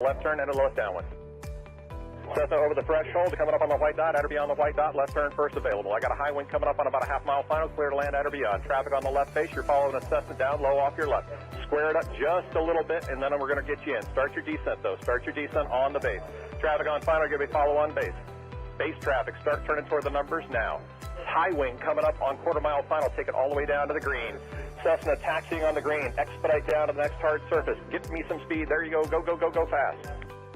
Left turn and a left downwind. Cessna over the threshold, coming up on the white dot, at or beyond the white dot, left turn first available. I got a high wind coming up on about a half-mile final, clear to land at or beyond. Traffic on the left face, you're following a Cessna down low off your left. Square it up just a little bit, and then we're going to get you in. Start your descent, though. Start your descent on the base. Traffic on final, give me follow on base. Base traffic, start turning toward the numbers now. High wing coming up on quarter-mile final, take it all the way down to the green. Cessna taxiing on the green, expedite down to the next hard surface. Get me some speed. There you go. Go, go, go, go fast.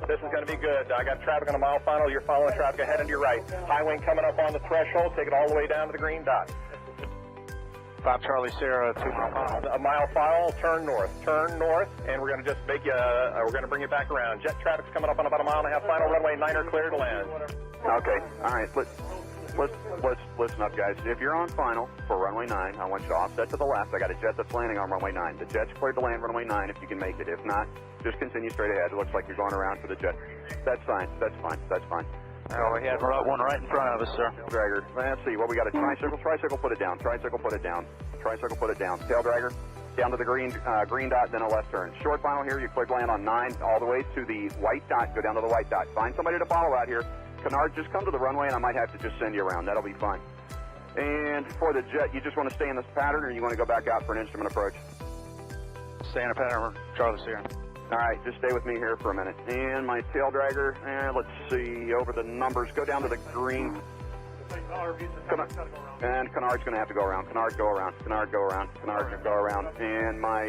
This is going to be good. I got traffic on a mile final. You're following traffic ahead and to your right. High wing coming up on the threshold. Take it all the way down to the green dot. 5 Charlie Sierra, 2 mile final. A mile final, turn north, and we're going to just make you, we're going to bring you back around. Jet traffic's coming up on about a mile and a half final. Runway 9 clear to land. Okay, all right, let's listen up, guys. If you're on final for runway 9, I want you to offset to the left. I got a jet that's landing on runway 9. The jet's cleared to land runway 9 if you can make it. If not, just continue straight ahead. It looks like you're going around for the jet. That's fine, that's fine, that's fine. Oh, we had one right in front of us, sir. Dragger. Let's see, what we got, a tricycle, put it down, tricycle, put it down, tricycle, put it down. Tail dragger, down to the green dot, then a left turn. Short final here, you clear to land on 9, all the way to the white dot, go down to the white dot. Find somebody to follow out here. Canard, just come to the runway and I might have to just send you around. That'll be fine. And for the jet, you just want to stay in this pattern or you want to go back out for an instrument approach? Stay in a pattern, Charlie Sierra. All right, just stay with me here for a minute. And my tail dragger, let's see, over the numbers, go down to the green. And Canard's going to have to go around. Canard, go around. Canard, go around. Canard, go around. And my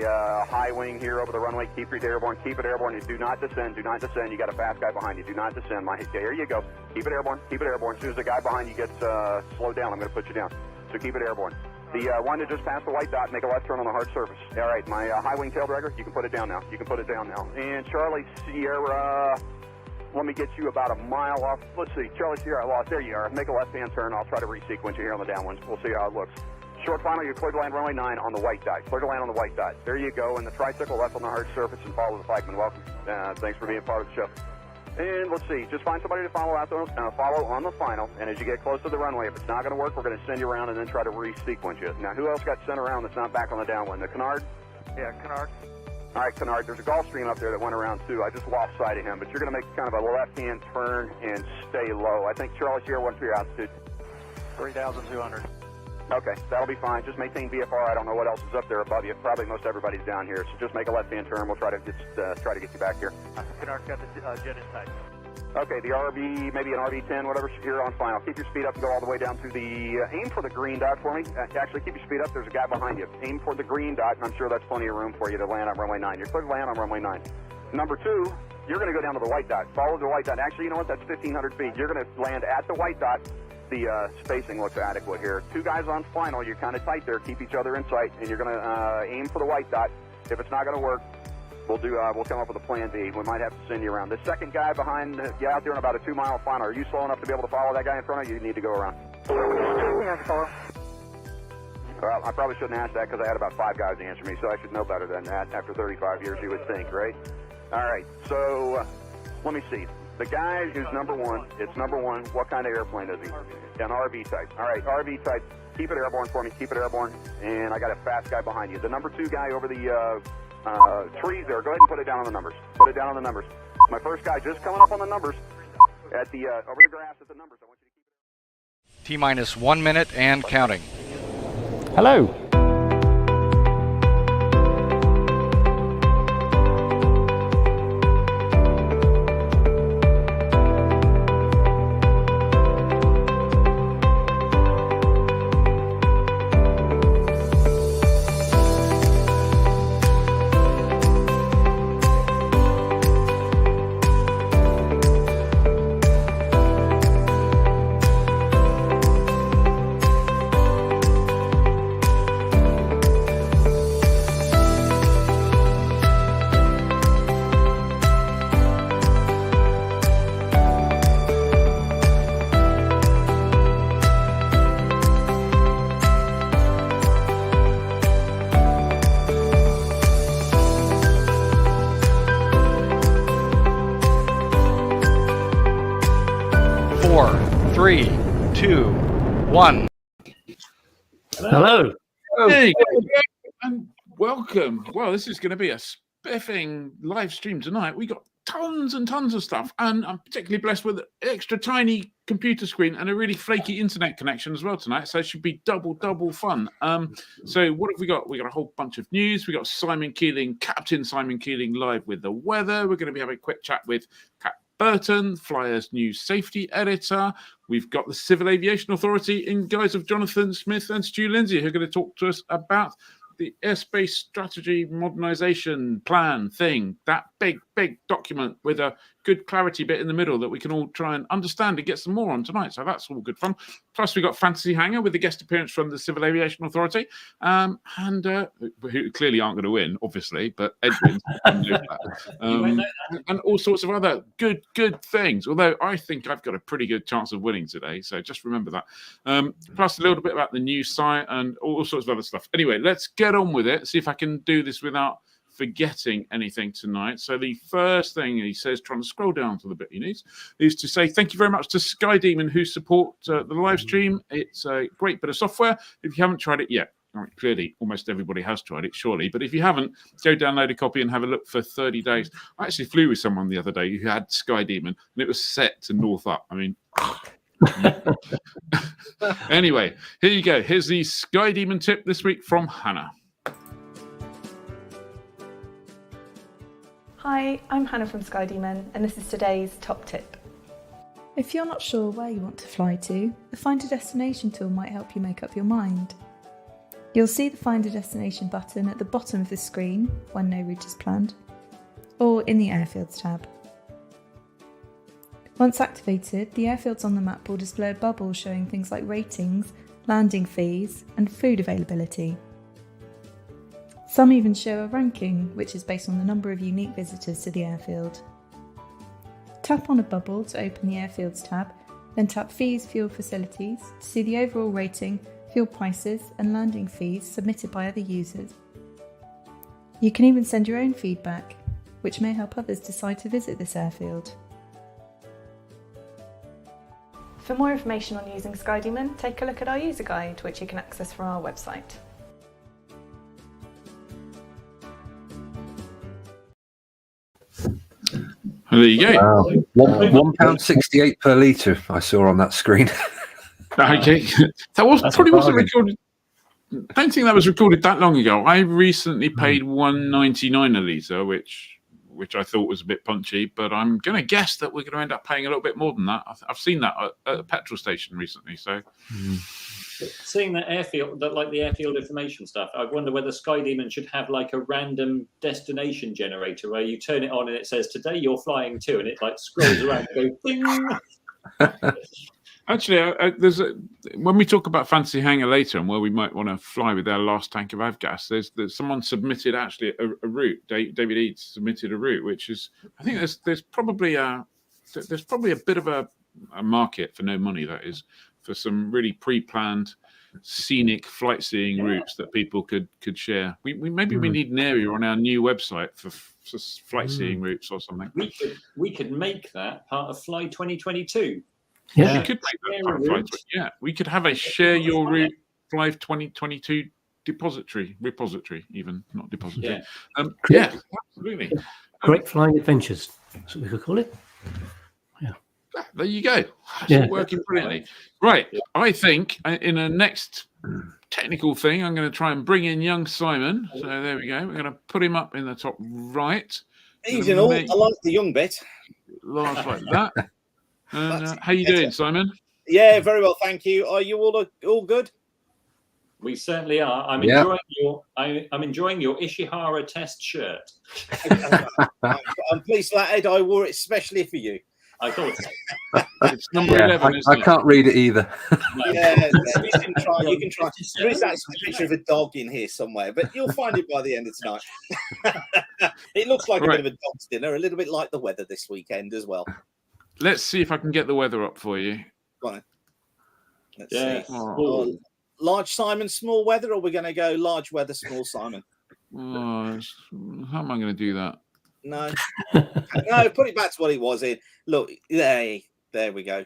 high wing here over the runway, keep it airborne. Keep it airborne. Do not descend. Do not descend. You got a fast guy behind you. Do not descend. There you go. Keep it airborne. Keep it airborne. As soon as the guy behind you gets slowed down, I'm going to put you down. So keep it airborne. The one that just passed the white dot, make a left turn on the hard surface. All right, my high wing tail dragger, you can put it down now. You can put it down now. And Charlie Sierra, let me get you about a mile off. Let's see, Charlie Sierra, lost. There you are. Make a left-hand turn. I'll try to resequence you here on the downwinds. We'll see how it looks. Short final, you're clear to land runway 9 on the white dot. Clear to land on the white dot. There you go. And the tricycle left on the hard surface and follow the flagman. Welcome. Thanks for being part of the show. And let's see, just find somebody to follow out follow on the final. And as you get close to the runway, if it's not going to work, we're going to send you around and then try to resequence you. Now, who else got sent around that's not back on the downwind? The Canard? Yeah, Canard. All right, Canard, there's a Gulfstream up there that went around too. I just lost sight of him, but you're going to make kind of a left-hand turn and stay low. I think Charlie Sierra, what's your altitude? 3,200. Okay, that'll be fine. Just maintain VFR. I don't know what else is up there above you. Probably most everybody's down here, so just make a left-hand turn. We'll try to get you back here. Canard got the jet in tight. Okay, the RV, maybe an RV-10, whatever, you're on final. Keep your speed up and go all the way down to the, aim for the green dot for me. Actually, keep your speed up. There's a guy behind you. Aim for the green dot, and I'm sure that's plenty of room for you to land on runway 9. You're clear to land on runway 9. Number 2, you're going to go down to the white dot. Follow the white dot. Actually, you know what? That's 1,500 feet. You're going to land at the white dot. The spacing looks adequate here. 2 guys on final. You're kind of tight there. Keep each other in sight, and you're going to aim for the white dot. If it's not going to work, we'll come up with a plan B. We might have to send you around. The second guy behind you out there in about a 2-mile final. Are you slow enough to be able to follow that guy in front of you? You need to go around. Well, I probably shouldn't ask that because I had about 5 guys answer me, so I should know better than that after 35 years, you would think, right? All right, so let me see. The guy who's number 1, it's number 1. What kind of airplane is he? An RV type. All right, RV type. Keep it airborne for me. Keep it airborne. And I got a fast guy behind you. The number 2 guy over the trees there. Go ahead and put it down on the numbers. Put it down on the numbers. My first guy just coming up on the numbers at the over the grass at the numbers. I want you to keep it. T-minus 1 minute and counting. Hello. Four, three, two, one. Hello. Hey, and welcome. Well, this is going to be a spiffing live stream tonight. We got tons and tons of stuff, and I'm particularly blessed with an extra tiny computer screen and a really flaky internet connection as well tonight, so it should be double fun. So what have we got? We got a whole bunch of news. We got Captain Simon Keeling live with the weather. We're going to be having a quick chat with Cat Burton, Flyers News Safety Editor. We've got the Civil Aviation Authority in guise of Jonathan Smith and Stu Lindsay, who are going to talk to us about the airspace strategy modernization plan thing, that big document with a good clarity bit in the middle that we can all try and understand and get some more on tonight. So that's all good fun. Plus, we got Fantasy Hangar with a guest appearance from the Civil Aviation Authority, and who clearly aren't going to win, obviously, but Edwin and all sorts of other good things. Although I think I've got a pretty good chance of winning today, so just remember that. Plus, a little bit about the news site and all sorts of other stuff. Anyway, let's get on with it. See if I can do this without forgetting anything tonight. So the first thing he says, trying to scroll down to the bit he needs, is to say thank you very much to SkyDemon who support the live stream. It's a great bit of software. If you haven't tried it yet, clearly almost everybody has tried it, surely, but if you haven't, go download a copy and have a look for 30 days. I actually flew with someone the other day who had SkyDemon, and it was set to north up. I mean, anyway, here you go. Here's the SkyDemon tip this week from Hannah. Hi, I'm Hannah from SkyDemon, and this is today's top tip. If you're not sure where you want to fly to, the Find a Destination tool might help you make up your mind. You'll see the Find a Destination button at the bottom of the screen when no route is planned, or in the Airfields tab. Once activated, the airfields on the map will display a bubble showing things like ratings, landing fees, and food availability. Some even show a ranking, which is based on the number of unique visitors to the airfield. Tap on a bubble to open the Airfields tab, then tap Fees, Fuel Facilities to see the overall rating, fuel prices and landing fees submitted by other users. You can even send your own feedback, which may help others decide to visit this airfield. For more information on using SkyDemon, take a look at our user guide, which you can access from our website. There you go. £1.68 per litre I saw on that screen. Okay. That probably wasn't recorded. I don't think that was recorded that long ago. I recently paid $1.99 a litre, which I thought was a bit punchy, but I'm going to guess that we're going to end up paying a little bit more than that. I've seen that at a petrol station recently. So, seeing that airfield, the airfield information stuff, I wonder whether SkyDemon should have like a random destination generator where you turn it on and it says today you're flying to, and it like scrolls around and goes ding. Actually, when we talk about Fantasy Hangar later and where we might want to fly with our last tank of avgas, there's someone submitted actually a route. David Eads submitted a route, which is, I think there's probably a bit of a market for no money, that is, for some really pre-planned scenic flight seeing routes that people could share. We need an area on our new website for flight seeing routes or something. We could make that part of Fly 2022. Yeah, we could make that part of Fly. Yeah, we could have a share your route Fly 2022 repository, even not depository. Yeah, absolutely. Great flying adventures. That's what we could call it. There you go. It's working brilliantly. Right. I think in the next technical thing, I'm going to try and bring in young Simon. So there we go. We're going to put him up in the top right. Easy and all. I like the young bit. Last like that. And, how you doing, Simon? Yeah, very well, thank you. Are you all good? We certainly are. I'm enjoying your Ishihara test shirt. I'm pleased, lad. I wore it especially for you. I thought so. It's number 11. I can't read it either. Yeah, you can try. There is actually a picture of a dog in here somewhere, but you'll find it by the end of tonight. It looks like a bit of a dog's dinner, a little bit like the weather this weekend as well. Let's see if I can get the weather up for you. Right. Let's see. Oh. Large Simon, small weather, or we're going to go large weather, small Simon? How am I going to do that? No, put it back to what it was in. Look, there we go.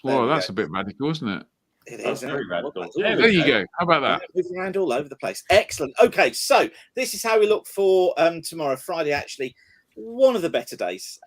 Well, that's a bit radical, isn't it? It is very radical. There you go. How about that? Moving around all over the place. Excellent. Okay, so this is how we look for tomorrow, Friday, actually. one of the better days.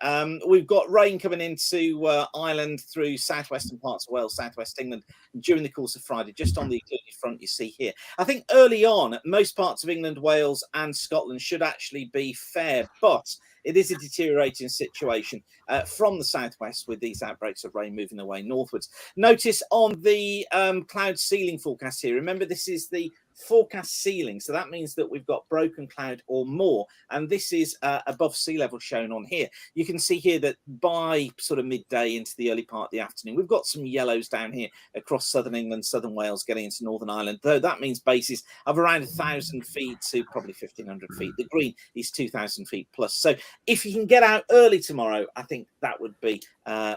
We've got rain coming into Ireland through southwestern parts of Wales, southwest England during the course of Friday, just on the included front you see here. I think early on, most parts of England, Wales and Scotland should actually be fair, but it is a deteriorating situation from the southwest with these outbreaks of rain moving away northwards. Notice on the cloud ceiling forecast here, remember this is the forecast ceiling, so that means that we've got broken cloud or more, and this is above sea level shown on here. You can see here that by sort of midday into the early part of the afternoon, we've got some yellows down here across southern England, southern Wales, getting into Northern Ireland, though that means bases of around 1,000 feet to probably 1,500 feet. The green is 2,000 feet plus. So if you can get out early tomorrow, I think that would be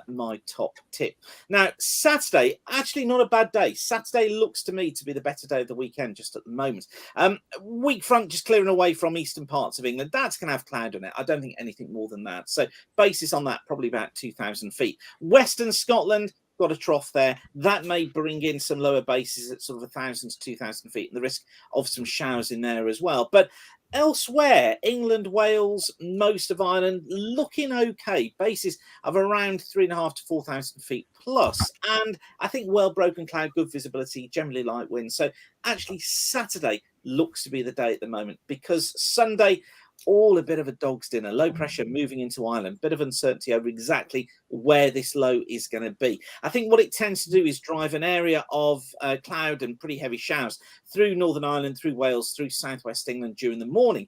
my top tip. Now, Saturday, actually not a bad day. Saturday looks to me to be the better day of the weekend just at the moment. Weak front just clearing away from eastern parts of England. That's going to have cloud on it. I don't think anything more than that. So basis on that, probably about 2,000 feet. Western Scotland, got a trough there. That may bring in some lower bases at sort of 1,000 to 2,000 feet and the risk of some showers in there as well. But elsewhere, England, Wales, most of Ireland, looking okay. Bases of around 3,500 to 4,000 feet plus. And I think well-broken cloud, good visibility, generally light wind. So actually Saturday looks to be the day at the moment, because Sunday, all a bit of a dog's dinner. Low pressure moving into Ireland, bit of uncertainty over exactly where this low is going to be. I think what it tends to do is drive an area of cloud and pretty heavy showers through Northern Ireland, through Wales, through southwest England during the morning.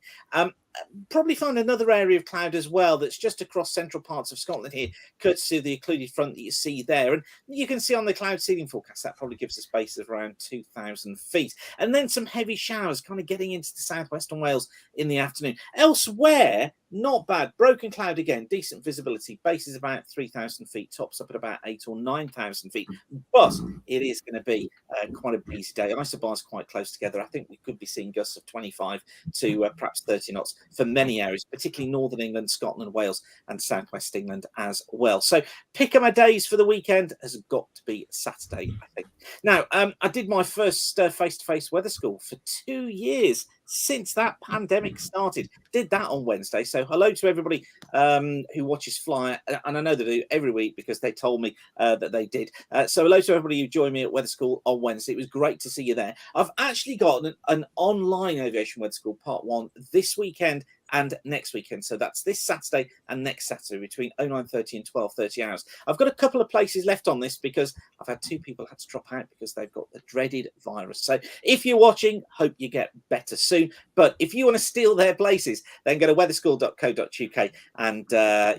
Probably find another area of cloud as well that's just across central parts of Scotland here, courtesy of the occluded front that you see there. And you can see on the cloud ceiling forecast that probably gives us a base of around 2,000 feet. And then some heavy showers kind of getting into the southwestern Wales in the afternoon. Elsewhere, not bad. Broken cloud again, decent visibility. Base is about 3,000 feet, tops up at about 8,000 or 9,000 feet. But it is going to be quite a breezy day. Isobars quite close together. I think we could be seeing gusts of 25 to perhaps 30 knots for many areas, particularly Northern England, Scotland, Wales, and Southwest England as well. So pick of my days for the weekend has got to be Saturday, I think. Now, I did my first face-to-face weather school for 2 years since that pandemic started. Did that on Wednesday. So hello to everybody who watches Fly, and I know they do every week because they told me that they did. So hello to everybody who joined me at weather school on Wednesday. It was great to see you there. I've actually got an online aviation weather school part 1 this weekend and next weekend. So that's this Saturday and next Saturday between 09:30 and 12:30 hours. I've got a couple of places left on this because I've had 2 people had to drop out because they've got the dreaded virus. So if you're watching, hope you get better soon. But if you want to steal their places, then go to weatherschool.co.uk and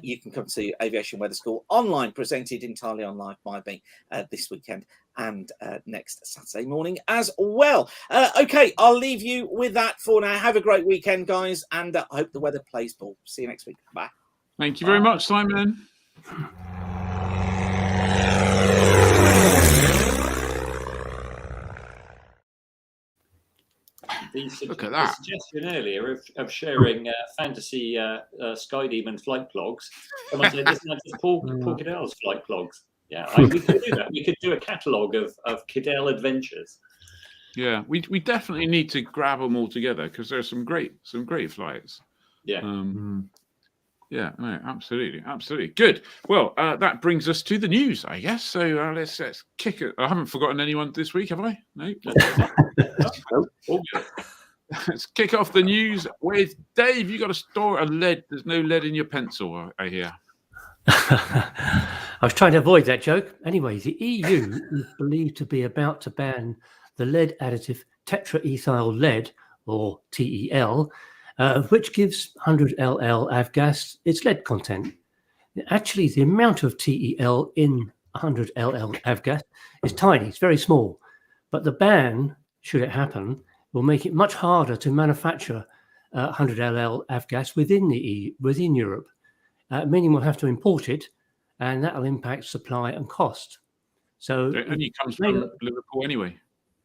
you can come to Aviation Weather School online, presented entirely on live by me this weekend and next Saturday morning as well. Okay, I'll leave you with that for now. Have a great weekend, guys, and I hope the weather plays ball. See you next week. Bye. Thank you very much, Simon. Look at that. The suggestion earlier of sharing fantasy SkyDemon flight logs. Someone said, isn't that just Paul Cadell's flight logs? Yeah, we could do that. We could do a catalogue of Cadell adventures. Yeah, we definitely need to grab them all together because there's some great flights. Yeah. Yeah, no, absolutely. Good. Well, that brings us to the news, I guess. So let's kick it. I haven't forgotten anyone this week, have I? No. All good. Let's kick off the news with Dave. You got to store a lead. There's no lead in your pencil, I hear. I was trying to avoid that joke. Anyway, the EU is believed to be about to ban the lead additive tetraethyl lead, or TEL, which gives 100 LL avgas its lead content. Actually, the amount of TEL in 100 LL avgas is tiny. It's very small. But the ban, should it happen, will make it much harder to manufacture 100 LL avgas within Europe, meaning we'll have to import it, and that will impact supply and cost. So it only comes from Liverpool anyway.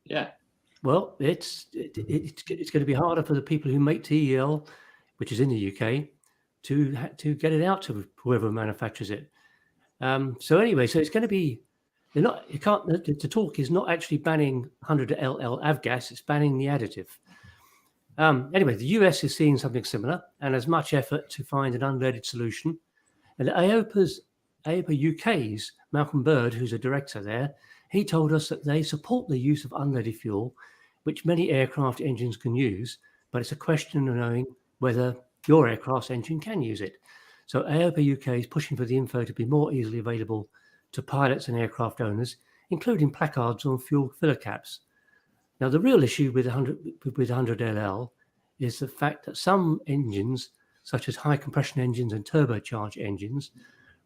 Yeah. Well, it's going to be harder for the people who make TEL, which is in the UK, to get it out to whoever manufactures it. So anyway, so it's going to be the talk is not actually banning 100 LL avgas; it's banning the additive. Anyway, the US is seeing something similar and has much effort to find an unleaded solution. And AOPA UK's Malcolm Bird, who's a director there, he told us that they support the use of unleaded fuel, which many aircraft engines can use, but it's a question of knowing whether your aircraft's engine can use it. So AOPA UK is pushing for the info to be more easily available to pilots and aircraft owners, including placards on fuel filler caps. Now, the real issue with 100LL is the fact that some engines, such as high compression engines and turbocharged engines,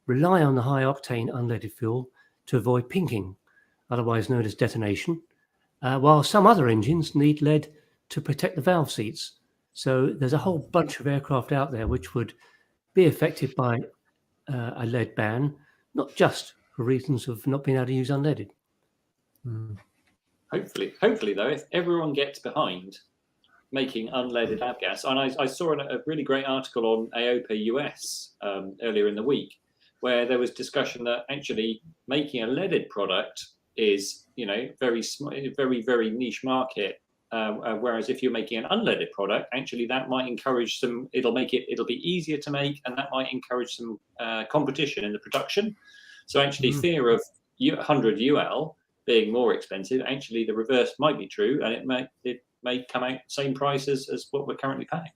rely on the high octane unleaded fuel to avoid pinking, otherwise known as detonation, while some other engines need lead to protect the valve seats. So there's a whole bunch of aircraft out there which would be affected by a lead ban, not just for reasons of not being able to use unleaded. Hopefully, though, if everyone gets behind making unleaded avgas, and I saw a really great article on AOPA US earlier in the week, where there was discussion that actually making a leaded product is, very niche market. Whereas if you're making an unleaded product, actually that might encourage it'll be easier to make, and that might encourage some competition in the production. So actually fear of 100 UL being more expensive, actually the reverse might be true, and it may come out same price as what we're currently paying.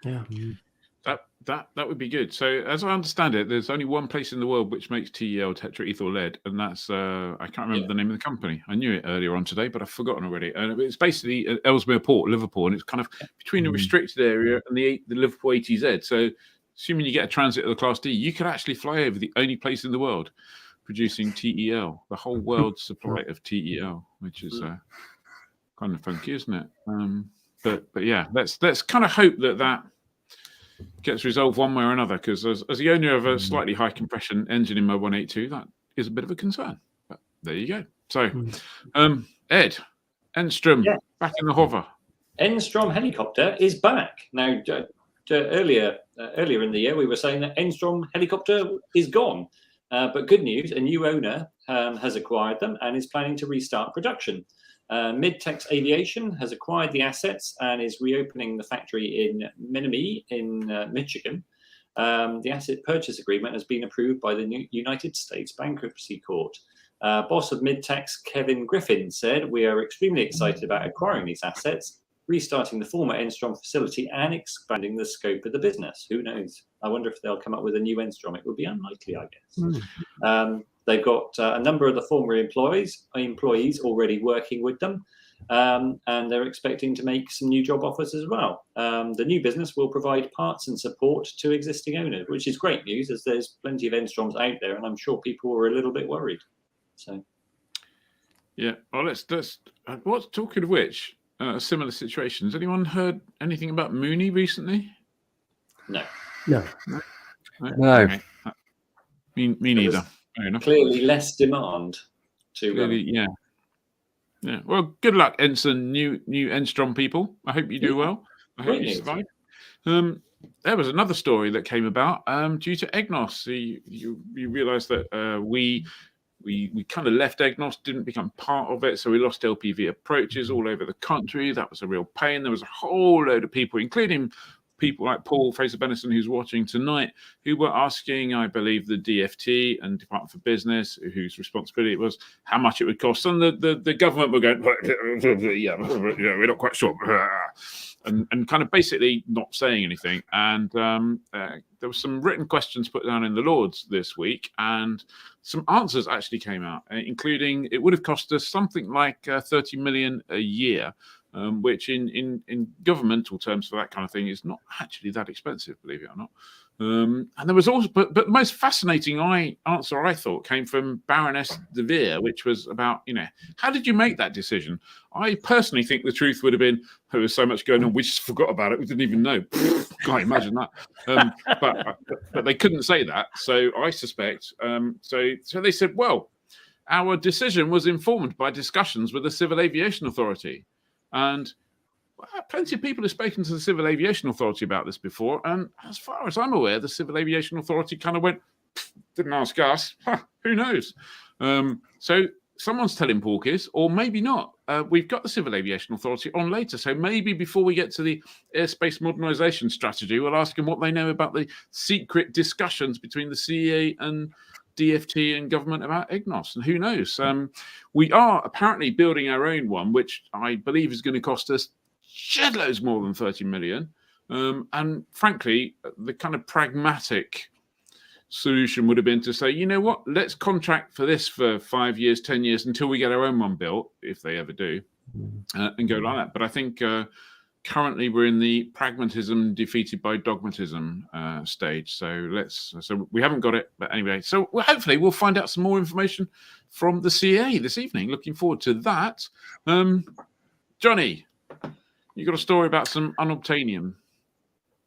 Yeah. That would be good. So as I understand it, there's only one place in the world which makes TEL tetraethyl lead, and that's I can't remember the name of the company. I knew it earlier on today, but I've forgotten already. And it's basically at Ellesmere Port, Liverpool, and it's kind of between the restricted area and the Liverpool ATZ. So assuming you get a transit of the Class D, you could actually fly over the only place in the world producing TEL, the whole world's supply of TEL, which is kind of funky, isn't it? But yeah, let's kind of hope that gets resolved one way or another, because as the owner of a slightly high compression engine in my 182, that is a bit of a concern. But there you go. So, Ed, Enstrom, back in the hover. Enstrom helicopter is back. Now, earlier in the year, we were saying that Enstrom helicopter is gone. But good news, a new owner has acquired them and is planning to restart production. Midtex Aviation has acquired the assets and is reopening the factory in Menominee in Michigan. The asset purchase agreement has been approved by the United States Bankruptcy Court. Boss of Midtex, Kevin Griffin, said, "We are extremely excited about acquiring these assets, restarting the former Enstrom facility and expanding the scope of the business." Who knows? I wonder if they'll come up with a new Enstrom. It would be unlikely, I guess. They've got a number of the former employees already working with them, and they're expecting to make some new job offers as well. The new business will provide parts and support to existing owners, which is great news, as there's plenty of Enstroms out there, and I'm sure people were a little bit worried. So, yeah. Well, let's. What's talking of which? A similar situation. Has anyone heard anything about Mooney recently? No. Okay. Me neither. Clearly less demand to yeah. Well, good luck, Ensign, new Enstrom people. I hope you do well. I hope you survive. There was another story that came about due to EGNOS. You realise that we kind of left EGNOS, didn't become part of it, so we lost LPV approaches all over the country. That was a real pain. There was a whole load of people, including people like Paul Fraser-Benison, who's watching tonight, who were asking, I believe, the DFT and Department for Business, whose responsibility it was, how much it would cost. And the government were going, yeah, we're not quite sure. And kind of basically not saying anything. And there were some written questions put down in the Lords this week, and some answers actually came out, including it would have cost us something like 30 million a year, which in governmental terms for that kind of thing is not actually that expensive, believe it or not. And there was also, but the most fascinating answer I thought came from Baroness de Vere, which was about, how did you make that decision? I personally think the truth would have been, there was so much going on, we just forgot about it. We didn't even know. Can't imagine that. But they couldn't say that. So I suspect, so they said, well, our decision was informed by discussions with the Civil Aviation Authority. And plenty of people have spoken to the Civil Aviation Authority about this before. And as far as I'm aware, the Civil Aviation Authority kind of went, didn't ask us. Who knows? So someone's telling porkies, or maybe not. We've got the Civil Aviation Authority on later, so maybe before we get to the airspace modernisation strategy, we'll ask them what they know about the secret discussions between the CEA and DFT and government about EGNOS, and who knows. We are apparently building our own one, which I believe is going to cost us shed loads more than 30 million. And frankly, the kind of pragmatic solution would have been to say, you know what, let's contract for this for 5 years, 10 years until we get our own one built, if they ever do, and go like that. But I think currently we're in the pragmatism defeated by dogmatism stage. So we haven't got it, but anyway. So hopefully we'll find out some more information from the CA this evening. Looking forward to that. Johnny, you got a story about some unobtainium.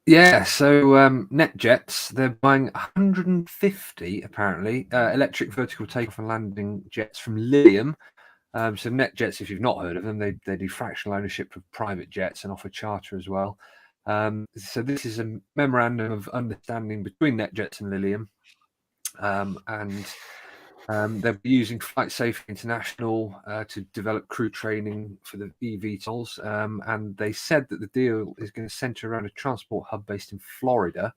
Yeah, so NetJets, they're buying 150, apparently, electric vertical takeoff and landing jets from Lilium. So NetJets, if you've not heard of them, they do fractional ownership of private jets and offer charter as well. So this is a memorandum of understanding between NetJets and Lilium. They'll be using Flight Safety International to develop crew training for the eVTOLs. And they said that the deal is going to centre around a transport hub based in Florida,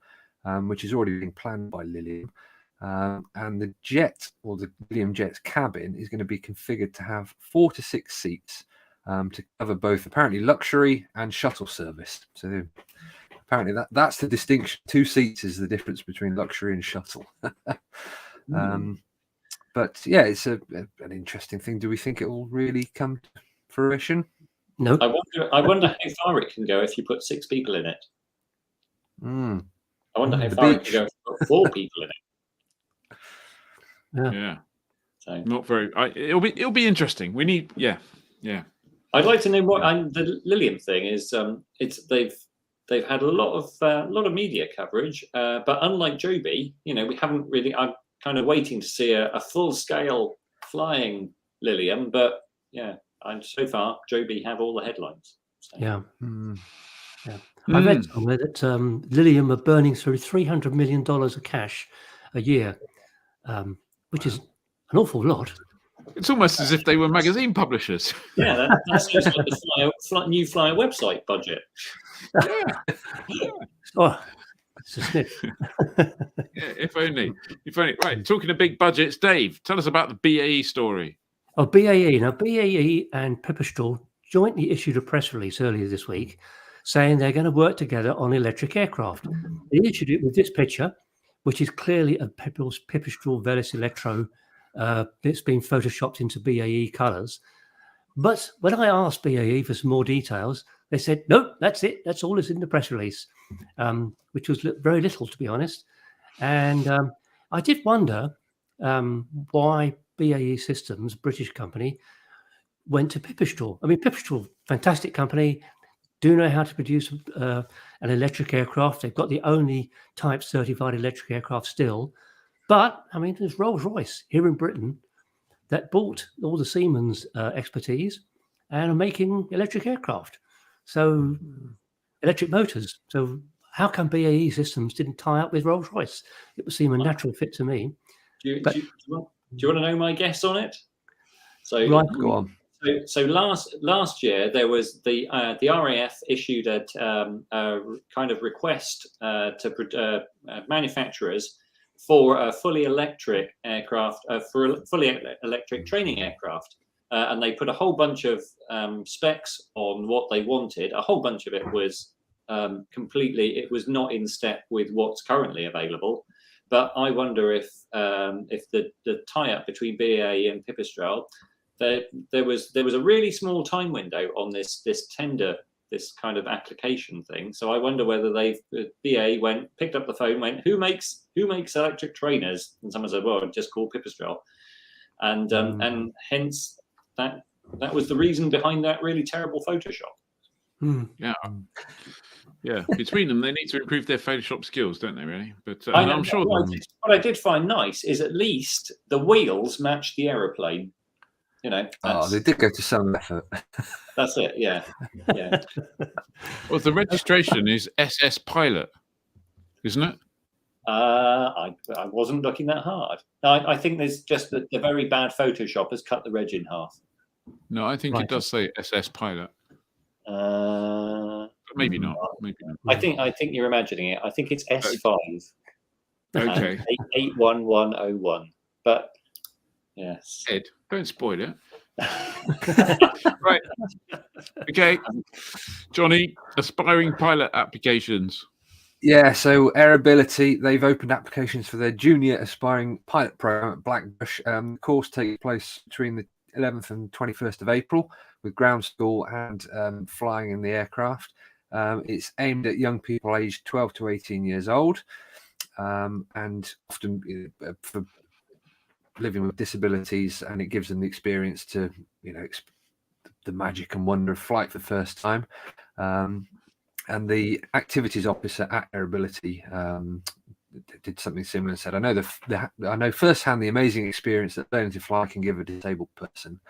which is already being planned by Lilium. And the jet, or the Lilium jet's cabin, is going to be configured to have 4 to 6 seats to cover both apparently luxury and shuttle service. So apparently that's the distinction. 2 seats is the difference between luxury and shuttle. But yeah, it's an interesting thing. Do we think it will really come to fruition? No. I wonder how far it can go if you put 6 people in it. I wonder how far it can go if you put 4 people in it. Yeah. So not very. It'll be interesting. We need. Yeah. I'd like to know more. The Lilium thing is they've had a lot of media coverage, but unlike Joby, we haven't really. I'm kind of waiting to see a full scale flying Lilium, but yeah, so far Joby have all the headlines. So. Yeah. I read somewhere that Lilium are burning through $300 million of cash a year, which is an awful lot. It's almost as if they were magazine publishers. Yeah, that's just like the new Flyer website budget. Yeah. Oh, it's a sniff. Yeah, if only. Right, talking of big budgets, Dave, tell us about the BAE story. Oh, BAE. Now, BAE and Pipistrel jointly issued a press release earlier this week saying they're going to work together on electric aircraft. They issued it with this picture, which is clearly a Pipistrel Velis Electro. It's been photoshopped into BAE colours. But when I asked BAE for some more details, they said, no, that's it. That's all that's in the press release, which was very little, to be honest. And I did wonder why BAE Systems, British company, went to Pipistrel. I mean, Pipistrel, fantastic company, do know how to produce an electric aircraft. They've got the only type certified electric aircraft still. But, I mean, there's Rolls-Royce here in Britain that bought all the Siemens expertise and are making electric aircraft. So, electric motors. So, how come BAE Systems didn't tie up with Rolls-Royce? It would seem a natural fit to me. Do you want to know my guess on it? So, right, go on. So last year there was the RAF issued a kind of request to manufacturers for a fully electric aircraft, for a fully electric training aircraft, and they put a whole bunch of specs on what they wanted. A whole bunch of it was it was not in step with what's currently available. But I wonder if the tie-up between BAE and Pipistrel, there was a really small time window on this tender, this kind of application thing. So I wonder whether BAE picked up the phone, went, who makes electric trainers? And someone said, well, just call Pipistrel, and hence that was the reason behind that really terrible Photoshop. Yeah. Between them, they need to improve their Photoshop skills, don't they? Really, but I'm sure. What I did find nice is at least the wheels match the aeroplane. They did go to some effort. That's it. Yeah. Well, the registration is SS Pilot, isn't it? I wasn't looking that hard. I think there's just the very bad Photoshop has cut the reg in half. No, I think it does say SS Pilot. Maybe not. Maybe not. I think you're imagining it. I think it's S5. Okay. 81101. But yes. Ed, don't spoil it. Right. Okay. Johnny, aspiring pilot applications. Yeah, so Airability, they've opened applications for their junior aspiring pilot program at Blackbush. The course takes place between the 11th and 21st of April with ground school and flying in the aircraft. It's aimed at young people aged 12 to 18 years old, and often for living with disabilities, and it gives them the experience to, the magic and wonder of flight for the first time. And the activities officer at Airability did something similar and said, I know firsthand the amazing experience that learning to fly can give a disabled person.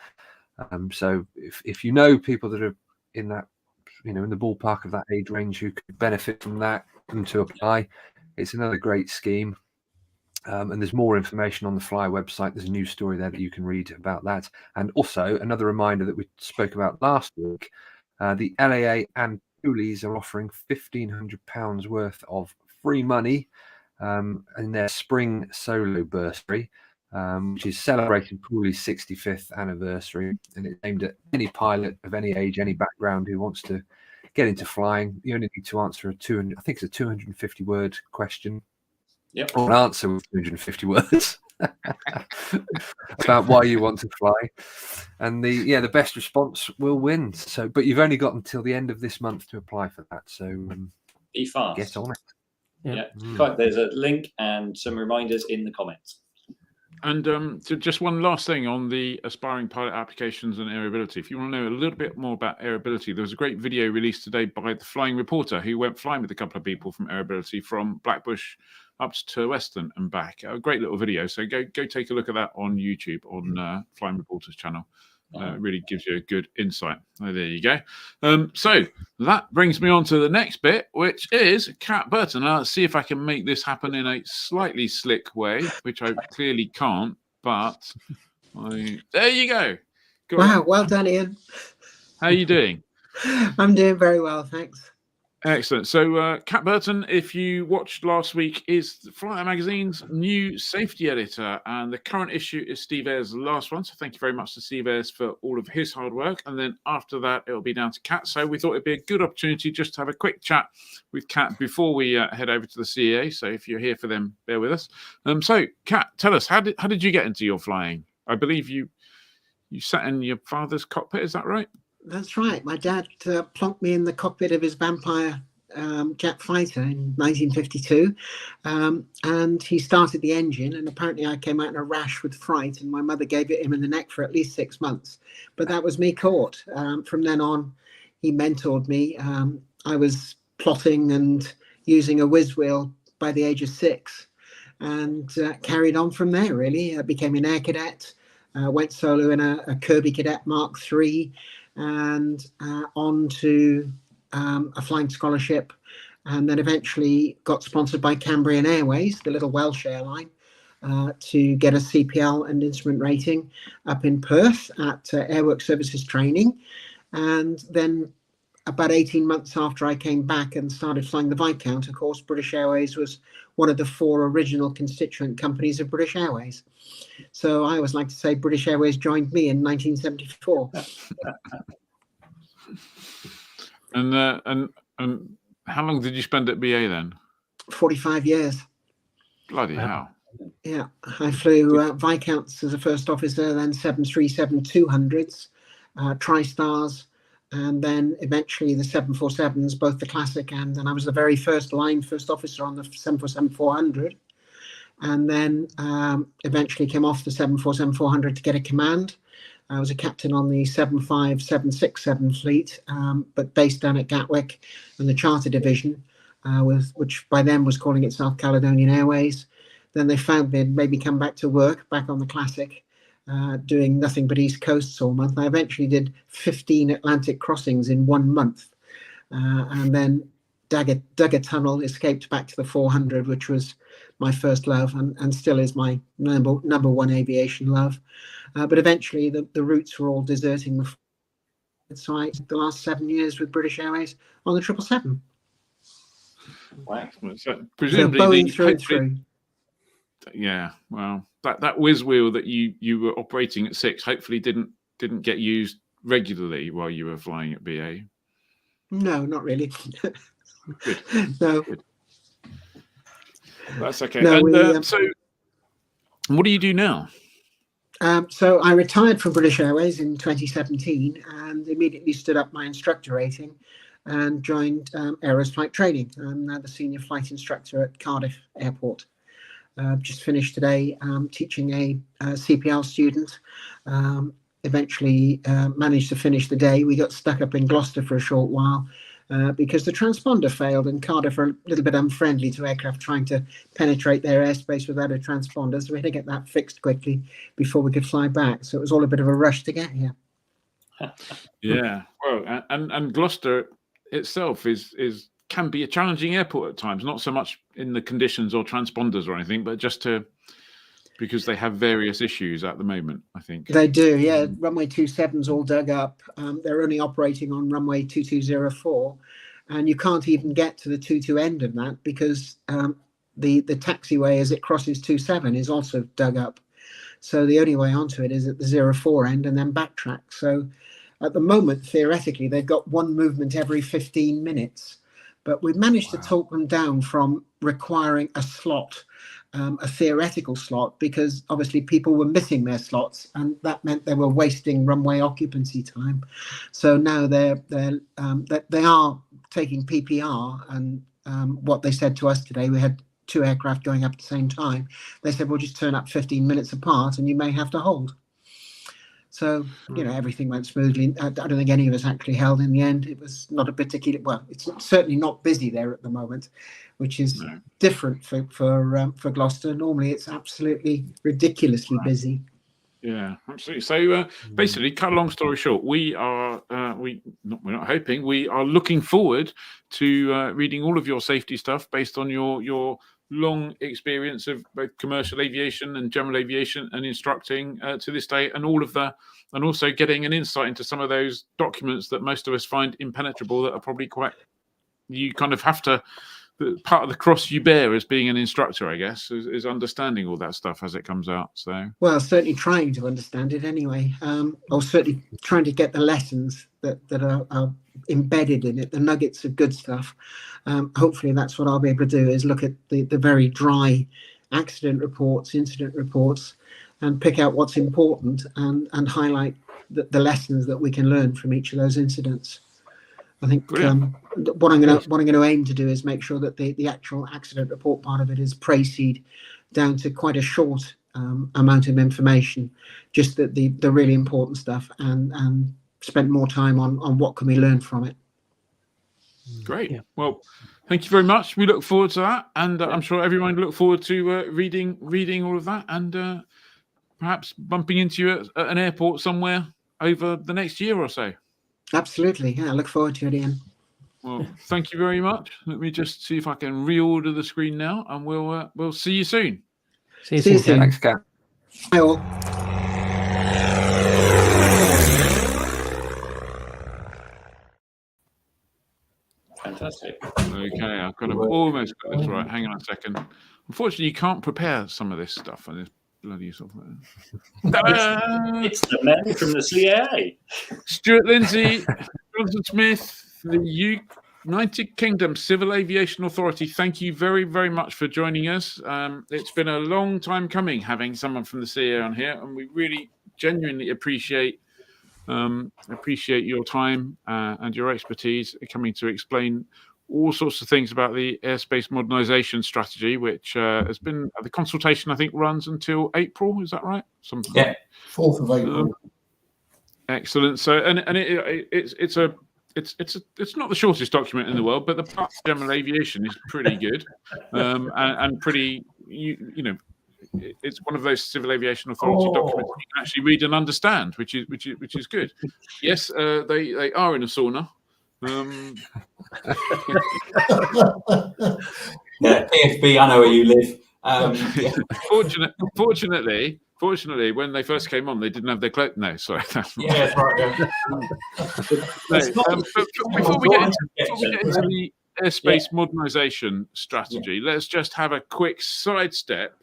So if you know people that are in that, in the ballpark of that age range who could benefit from that and to apply, it's another great scheme. And there's more information on the Fly website. There's a news story there that you can read about that. And also another reminder that we spoke about last week, the LAA and Coolies are offering £1,500 worth of free money in their spring solo bursary, which is celebrating Cooley's 65th anniversary, and it's aimed at any pilot of any age, any background who wants to get into flying. You only need to answer a 250-word question. Yep. Or an answer with 250 words about why you want to fly, and the best response will win. So, but you've only got until the end of this month to apply for that. So be fast. Get on it. Yeah. There's a link and some reminders in the comments. And just one last thing on the aspiring pilot applications and Airability. If you want to know a little bit more about Airability, there was a great video released today by the Flying Reporter, who went flying with a couple of people from Airability from Blackbush up to Western and back. A great little video. So go take a look at that on YouTube on Flying Reporter's channel. It really gives you a good insight. There you go. So that brings me on to the next bit, which is Cat Burton. Now, let's see if I can make this happen in a slightly slick way, which I clearly can't, but there you go. Wow, well done, Ian. How are you doing? I'm doing very well, thanks. Excellent. So Cat Burton, if you watched last week, is Flight Magazine's new safety editor, and the current issue is Steve Ayres' last one. So thank you very much to Steve Ayres for all of his hard work. And then after that, it'll be down to Cat. So we thought it'd be a good opportunity just to have a quick chat with Cat before we head over to the CEA. So if you're here for them, bear with us. So Cat, tell us, how did you get into your flying? I believe you sat in your father's cockpit. Is that right? That's right. My dad plonked me in the cockpit of his Vampire jet fighter in 1952, and he started the engine, and apparently I came out in a rash with fright, and my mother gave it him in the neck for at least 6 months. But that was me caught. From then on, he mentored me. I was plotting and using a whiz wheel by the age of 6, and carried on from there, really. I became an air cadet, went solo in a Kirby Cadet Mark III, and on to a flying scholarship, and then eventually got sponsored by Cambrian Airways, the little Welsh airline, to get a CPL and instrument rating up in Perth at Airwork Services Training. And then about 18 months after I came back and started flying the Viscount, of course, British Airways was one of the 4 original constituent companies of British Airways. So I always like to say British Airways joined me in 1974. And how long did you spend at BA then? 45 years. Bloody hell. Yeah, I flew Viscounts as a first officer, then 737-200s, TriStars, and then eventually the 747s, both the classic, and then I was the very first officer on the 747-400. And then eventually came off the 747-400 to get a command. I was a captain on the 75767 fleet, but based down at Gatwick and the charter division, which by then was calling itself Caledonian Airways. Then they found they'd maybe come back to work, back on the classic, doing nothing but East Coasts all month. I eventually did 15 Atlantic crossings in 1 month. And then dug a tunnel, escaped back to the 400, which was my first love and still is my number one aviation love. But eventually the routes were all deserting the. So I spent the last 7 years with British Airways on the 777. Wow. So presumably, Boeing through and through. Yeah, well, that whiz wheel that you were operating at 6 hopefully didn't get used regularly while you were flying at BA. No, not really. Good. No. Good. That's okay. No, And so, what do you do now? So I retired from British Airways in 2017 and immediately stood up my instructor rating and joined Aeros Flight Training. I'm now the senior flight instructor at Cardiff Airport. Just finished today teaching a CPL student. Eventually managed to finish the day. We got stuck up in Gloucester for a short while because the transponder failed, and Cardiff are a little bit unfriendly to aircraft trying to penetrate their airspace without a transponder. So we had to get that fixed quickly before we could fly back. So it was all a bit of a rush to get here. Yeah, well, and Gloucester itself can be a challenging airport at times. Not so much in the conditions or transponders or anything, but just because they have various issues at the moment, I think. They do, yeah. Runway 27's all dug up. They're only operating on runway 2204, and you can't even get to the 22 end of that because the taxiway as it crosses 27 is also dug up. So the only way onto it is at the 04 end and then backtrack. So at the moment, theoretically, they've got one movement every 15 minutes. But we've managed to talk them down from requiring a slot, a theoretical slot, because obviously people were missing their slots, and that meant they were wasting runway occupancy time. So now they are taking PPR, and what they said to us today, we had 2 aircraft going up at the same time. They said, we'll just turn up 15 minutes apart, and you may have to hold. So, everything went smoothly. I don't think any of us actually held in the end. It was not a particular, well, it's certainly not busy there at the moment, which is different for Gloucester. Normally it's absolutely ridiculously busy. Yeah, absolutely. So basically, cut a long story short, we are we're not hoping, we are looking forward to reading all of your safety stuff based on your long experience of both commercial aviation and general aviation and instructing to this day, and also getting an insight into some of those documents that most of us find impenetrable, that are probably you kind of have to, part of the cross you bear as being an instructor, I guess, is understanding all that stuff as it comes out. So, well, certainly trying to understand it anyway, or certainly trying to get the lessons that are embedded in it, the nuggets of good stuff. Hopefully that's what I'll be able to do, is look at the very dry accident reports, incident reports, and pick out what's important and highlight the lessons that we can learn from each of those incidents. I think what I'm going to aim to do is make sure that the actual accident report part of it is précied down to quite a short amount of information, just the really important stuff, and spend more time on what can we learn from it. Great. Yeah. Well, thank you very much. We look forward to that, and I'm sure everyone look forward to reading all of that, and perhaps bumping into you at an airport somewhere over the next year or so. Absolutely. Yeah, I look forward to it, Ian. Well, thank you very much. Let me just see if I can reorder the screen now, and we'll see you soon. See you soon. Thanks, Cat. Bye all. Fantastic. Okay, I've got to almost got this right. Hang on a second. Unfortunately, you can't prepare some of this stuff on this bloody software. It's the men from the CIA. Stuart Lindsay, Jonathan Smith, the United Kingdom Civil Aviation Authority. Thank you very, very much for joining us. It's been a long time coming having someone from the CIA on here, and we really genuinely appreciate your time and your expertise coming to explain all sorts of things about the airspace modernisation strategy, which has been, the consultation I think runs until April. Is that right? Yeah, 4th of April. Excellent. So, and it's not the shortest document in the world, but the part of general aviation is pretty good, and pretty it's one of those Civil Aviation Authority documents you can actually read and understand, which is good. Yes, they are in a sauna. Yeah, PFB, I know where you live. Yeah. Fortunately, when they first came on, they didn't have their cloak. No, sorry. Yeah, that's right. Yeah. Before we get into the airspace modernisation strategy, let's just have a quick sidestep.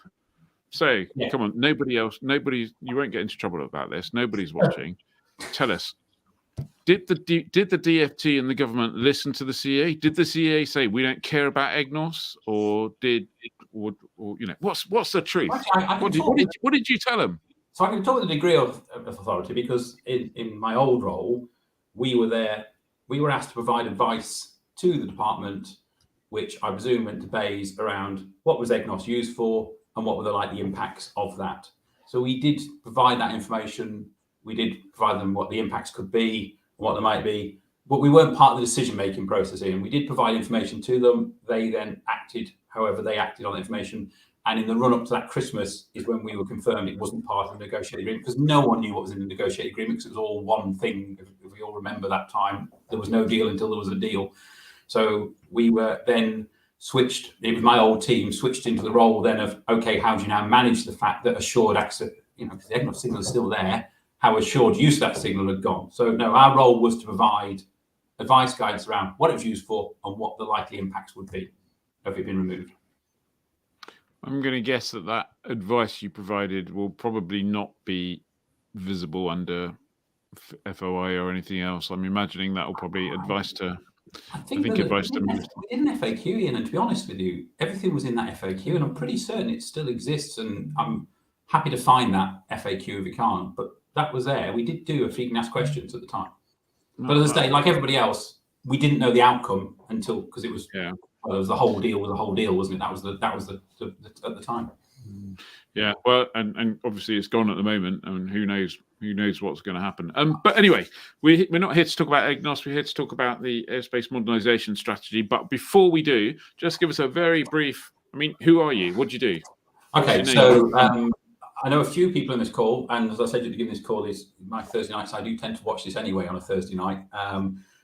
So, come on, you won't get into trouble about this. Nobody's watching. Tell us, did the DFT and the government listen to the CAA? Did the CAA say we don't care about EGNOS, or what's the truth? What did you tell them? So I can talk with a degree of authority because in my old role, we were asked to provide advice to the department, which I presume went to BAEs around what was EGNOS used for and what were the likely impacts of that. So we did provide that information. We did provide them what the impacts could be, what they might be, but we weren't part of the decision-making process, Ian. We did provide information to them. They then acted however they acted on the information. And in the run-up to that Christmas is when we were confirmed it wasn't part of the negotiated agreement, because no one knew what was in the negotiated agreement, because it was all one thing. If we all remember that time, there was no deal until there was a deal. So we were then switched, it was my old team, switched into the role then of, okay, how do you now manage the fact that assured access, because the EGNOS signal is still there, how assured use of that signal had gone. So no, our role was to provide advice guidance around what it was used for and what the likely impacts would be if it had been removed. I'm going to guess that advice you provided will probably not be visible under FOI or anything else. I'm imagining that will probably advice to. I think advice to move. We did an FAQ, Ian, and to be honest with you, everything was in that FAQ, and I'm pretty certain it still exists. And I'm happy to find that FAQ if we can't. But that was there. We did do a if you can ask questions at the time. But as I say, like everybody else, we didn't know the outcome until because it was. Yeah. Well, it was the whole deal. Was the whole deal, wasn't it? That was the at the time. Yeah. Well, and obviously it's gone at the moment, and who knows what's going to happen. But anyway, we're not here to talk about EGNOS. We're here to talk about the airspace modernisation strategy. But before we do, just give us a very brief. I mean, who are you? What do you do? Okay, so I know a few people in this call, and as I said at the beginning of this call, is my Thursday night, so I do tend to watch this anyway on a Thursday night.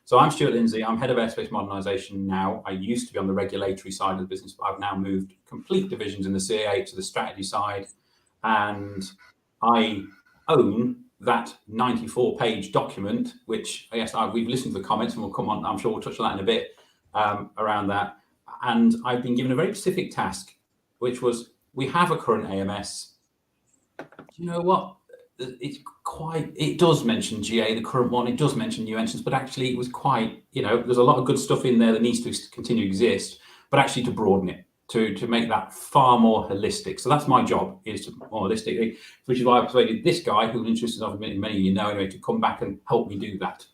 So I'm Stuart Lindsay. I'm head of airspace modernisation now. I used to be on the regulatory side of the business, but I've now moved complete divisions in the CAA to the strategy side, and I own that 94-page document, which I guess we've listened to the comments, and we'll come on. I'm sure we'll touch on that in a bit around that. And I've been given a very specific task, which was we have a current AMS. Do you know what? It does mention GA, the current one. It does mention new entrants, but actually it was quite, there's a lot of good stuff in there that needs to continue to exist, but actually to broaden it, to make that far more holistic. So that's my job, is to more holistically, which is why I persuaded this guy, who's interested in many of you know anyway, to come back and help me do that.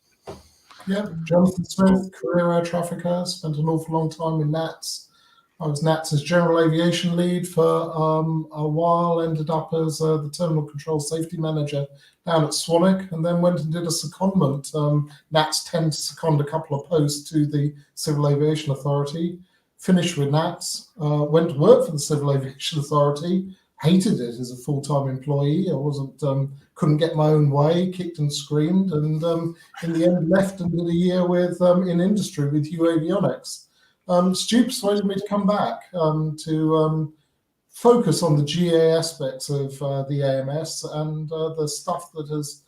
Yeah, Jonathan Smith, career air trafficker, spent an awful long time in NATS. I was NATS's general aviation lead for a while, ended up as the terminal control safety manager down at Swanwick, and then went and did a secondment. NATS tend to second a couple of posts to the Civil Aviation Authority. Finished with NATS, went to work for the Civil Aviation Authority, hated it as a full-time employee. I couldn't get my own way, kicked and screamed, and in the end left and did a year with in industry with Avionics. Stu persuaded me to come back to focus on the GA aspects of the AMS and the stuff that has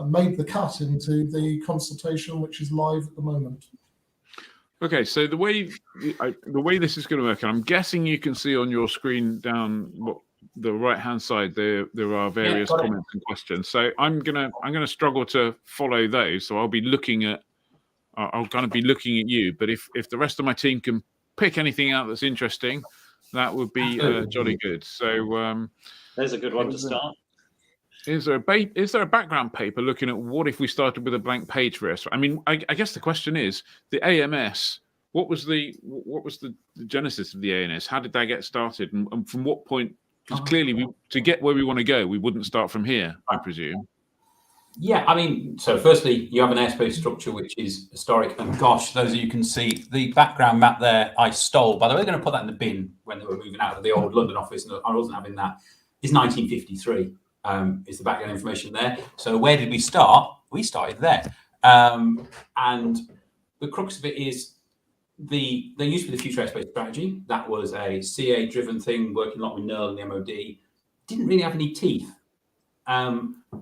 made the cut into the consultation, which is live at the moment. Okay, so the way this is going to work, and I'm guessing you can see on your screen down the right-hand side, there are various comments and questions. So I'm gonna struggle to follow those. So I'll kind of be looking at you, but if the rest of my team can pick anything out that's interesting, that would be jolly good. So there's a good one to start. Is there a background paper looking at what if we started with a blank page for us? I mean, I guess the question is the AMS. What was the genesis of the AMS? How did that get started, and from what point? Because clearly, to get where we want to go, we wouldn't start from here, I presume. Yeah, I mean, so firstly, you have an airspace structure which is historic, and gosh, those of you can see the background map there I stole. By the way, they're going to put that in the bin when they were moving out of the old London office, and I wasn't having that. It's 1953 is the background information there. So where did we start? We started there. And the crux of it is there used to be the Future Airspace Strategy. That was a CA-driven thing, working a lot with NERL and the MOD. Didn't really have any teeth.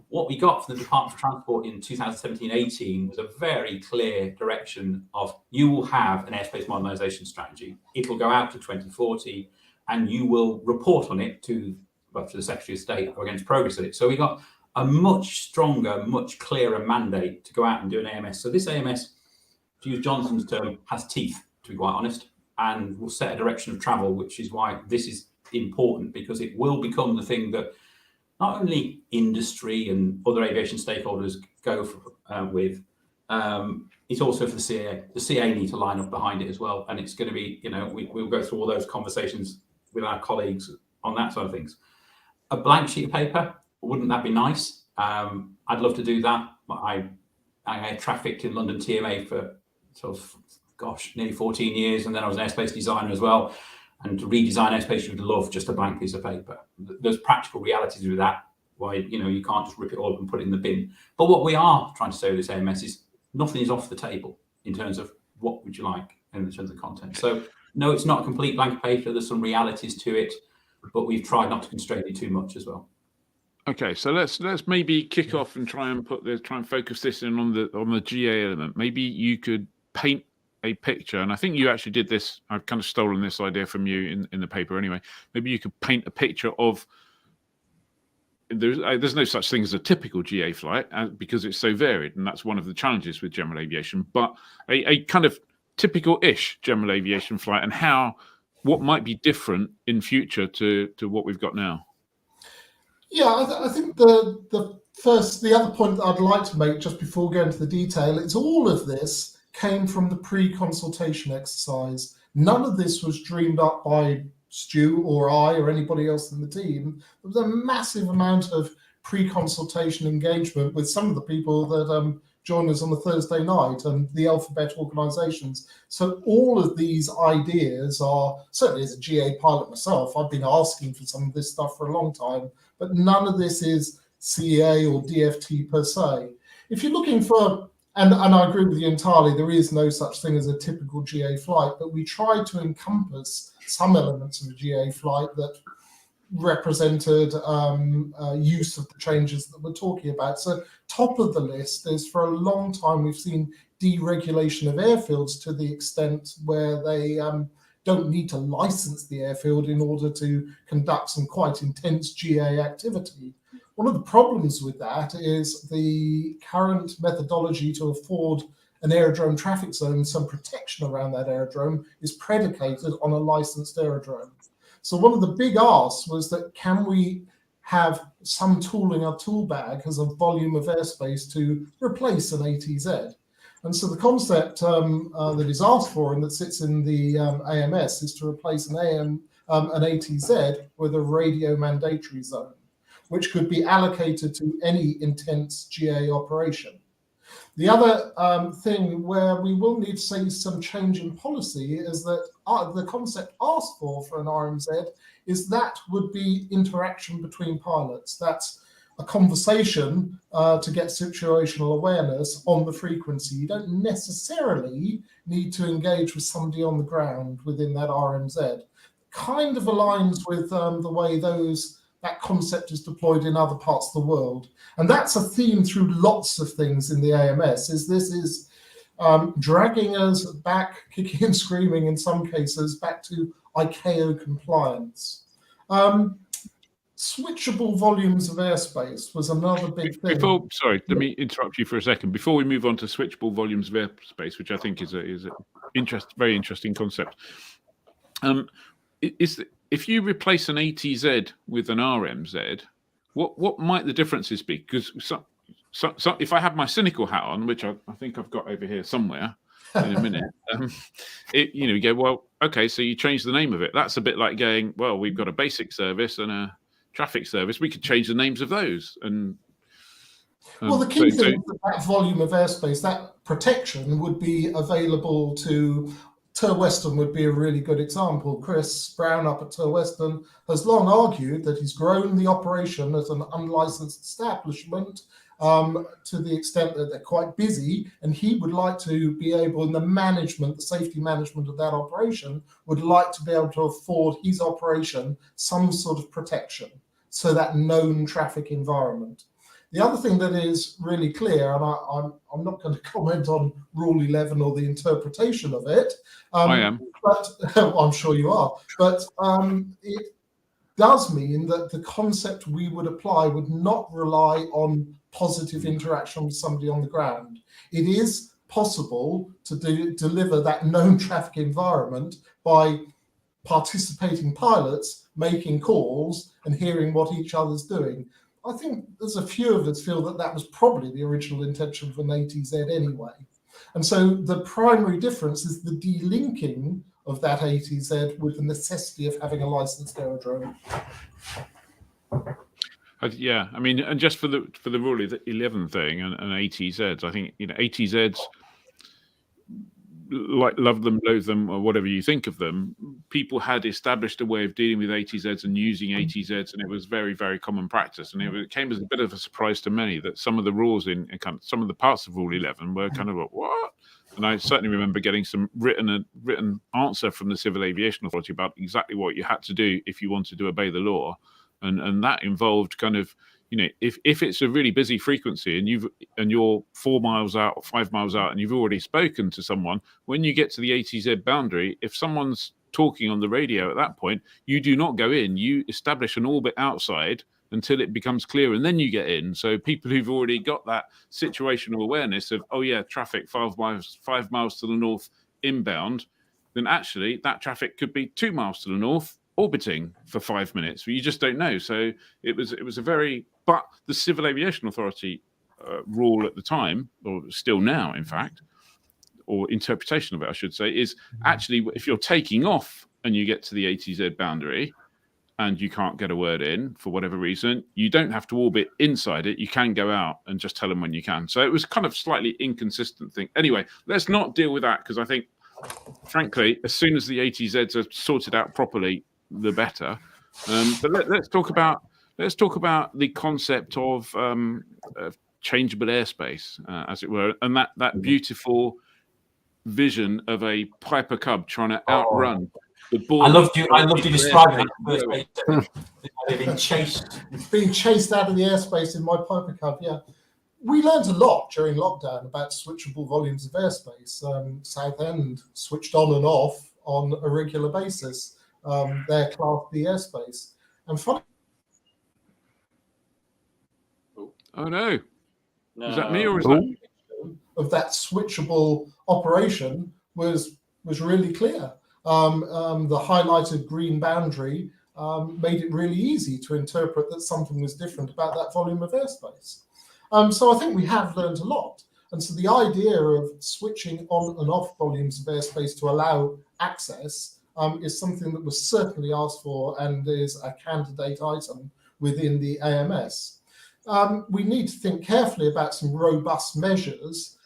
What we got from the Department of Transport in 2017-18 was a very clear direction of you will have an airspace modernisation strategy. It will go out to 2040, and you will report on it to the Secretary of State or against progress of it. So we got a much stronger, much clearer mandate to go out and do an AMS. So this AMS, to use Johnson's term, has teeth, to be quite honest, and will set a direction of travel, which is why this is important, because it will become the thing that not only industry and other aviation stakeholders go with, it's also for the CA. The CA need to line up behind it as well. And it's going to be, we'll go through all those conversations with our colleagues on that side of things. A blank sheet of paper, wouldn't that be nice? I'd love to do that. I trafficked in London TMA for nearly 14 years. And then I was an airspace designer as well. And to redesign airspace, you would love just a blank piece of paper. There's practical realities with that. Why, you can't just rip it all up and put it in the bin. But what we are trying to say with this AMS is nothing is off the table in terms of what would you like in terms of content. So no, it's not a complete blank paper. There's some realities to it, but we've tried not to constrain it too much as well. Okay, so let's maybe kick off and try and focus this in on the GA element. Maybe you could paint a picture, and I think you actually did this. I've kind of stolen this idea from you in the paper anyway. Maybe you could paint a picture of. There's no such thing as a typical GA flight because it's so varied, and that's one of the challenges with general aviation. But a kind of typical-ish general aviation flight, and what might be different in future to what we've got now. Yeah, I think the other point that I'd like to make just before going into the detail is all of this came from the pre-consultation exercise. None of this was dreamed up by Stu or I or anybody else in the team. There was a massive amount of pre-consultation engagement with some of the people that joined us on the Thursday night and the alphabet organisations. So all of these ideas are, certainly as a GA pilot myself, I've been asking for some of this stuff for a long time, but none of this is CA or DFT per se. If you're looking for, and I agree with you entirely, there is no such thing as a typical GA flight, but we try to encompass some elements of a GA flight that represented use of the changes that we're talking about. So top of the list is, for a long time, we've seen deregulation of airfields to the extent where they don't need to license the airfield in order to conduct some quite intense GA activity. One of the problems with that is the current methodology to afford an aerodrome traffic zone, some protection around that aerodrome, is predicated on a licensed aerodrome. So one of the big asks was that, can we have some tool in our tool bag as a volume of airspace to replace an ATZ? And so the concept that is asked for and that sits in the AMS is to replace an ATZ with a radio mandatory zone, which could be allocated to any intense GA operation. The other thing where we will need to see some change in policy is that the concept asked for an RMZ is that would be interaction between pilots. That's a conversation to get situational awareness on the frequency. You don't necessarily need to engage with somebody on the ground within that RMZ. Kind of aligns with the way that concept is deployed in other parts of the world. And that's a theme through lots of things in the AMS, is this is dragging us back, kicking and screaming in some cases, back to ICAO compliance. Switchable volumes of airspace was another big thing. Sorry, let me interrupt you for a second. Before we move on to switchable volumes of airspace, which I think is a very interesting concept. If you replace an ATZ with an RMZ, what might the differences be? Because so if I have my cynical hat on, which I think I've got over here somewhere in a minute, you go, well, okay, so you change the name of it. That's a bit like going, well, we've got a basic service and a traffic service. We could change the names of those. And well, the key thing is that volume of airspace, that protection would be available to Tir Western would be a really good example. Chris Brown up at Tir Western has long argued that he's grown the operation as an unlicensed establishment to the extent that they're quite busy, and he would like to be able, in the management, the safety management of that operation, would like to be able to afford his operation some sort of protection, so that known traffic environment. The other thing that is really clear, and I'm not going to comment on Rule 11 or the interpretation of it. I am. But I'm sure you are. But it does mean that the concept we would apply would not rely on positive interaction with somebody on the ground. It is possible to deliver that known traffic environment by participating pilots making calls and hearing what each other's doing. I think there's a few of us feel that that was probably the original intention of an ATZ anyway. And so the primary difference is the delinking of that ATZ with the necessity of having a licensed aerodrome. Yeah, I mean, and just for the Rule 11 thing and ATZs, I think, you know, ATZs, like love them, loathe them, or whatever you think of them, people had established a way of dealing with ATZs and using ATZs, and it was very, very common practice. And it came as a bit of a surprise to many that some of the rules in kind of some of the parts of Rule 11 were kind of like, what? And I certainly remember getting some written answer from the Civil Aviation Authority about exactly what you had to do if you wanted to obey the law, and that involved kind of, you know, if it's a really busy frequency and you're 4 miles out or 5 miles out and you've already spoken to someone, when you get to the ATZ boundary, if someone's talking on the radio at that point, you do not go in. You establish an orbit outside until it becomes clear, and then you get in. So people who've already got that situational awareness of, oh yeah, traffic 5 miles to the north inbound, then actually that traffic could be 2 miles to the north orbiting for 5 minutes. You just don't know. So it was a very, but the Civil Aviation Authority rule at the time, or still now, in fact, or interpretation of it, I should say, is actually if you're taking off and you get to the ATZ boundary and you can't get a word in for whatever reason, you don't have to orbit inside it. You can go out and just tell them when you can. So it was kind of slightly inconsistent thing. Anyway, let's not deal with that, because I think, frankly, as soon as the ATZs are sorted out properly, the better. But let's talk about the concept of changeable airspace, as it were, and that beautiful vision of a Piper Cub trying to outrun the ball. I loved you describing that. Being chased out of the airspace in my Piper Cub. Yeah, we learned a lot during lockdown about switchable volumes of airspace. Southend switched on and off on a regular basis. Their Class B airspace. And funny. Oh no! Is that me or is that of that switchable operation was really clear. The highlighted green boundary made it really easy to interpret that something was different about that volume of airspace. So I think we have learned a lot. And so the idea of switching on and off volumes of airspace to allow access is something that was certainly asked for and is a candidate item within the AMS. We need to think carefully about some robust measures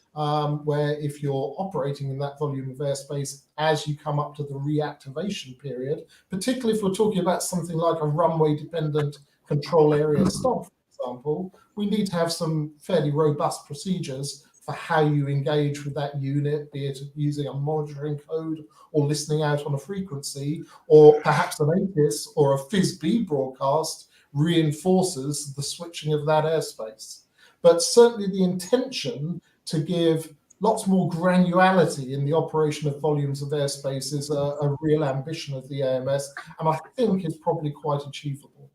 where if you're operating in that volume of airspace as you come up to the reactivation period, particularly if we're talking about something like a runway-dependent control area stop, for example, we need to have some fairly robust procedures for how you engage with that unit, be it using a monitoring code or listening out on a frequency, or perhaps an ATIS or a FISB broadcast reinforces the switching of that airspace. But certainly the intention to give lots more granularity in the operation of volumes of airspace is a real ambition of the AMS, and I think is probably quite achievable.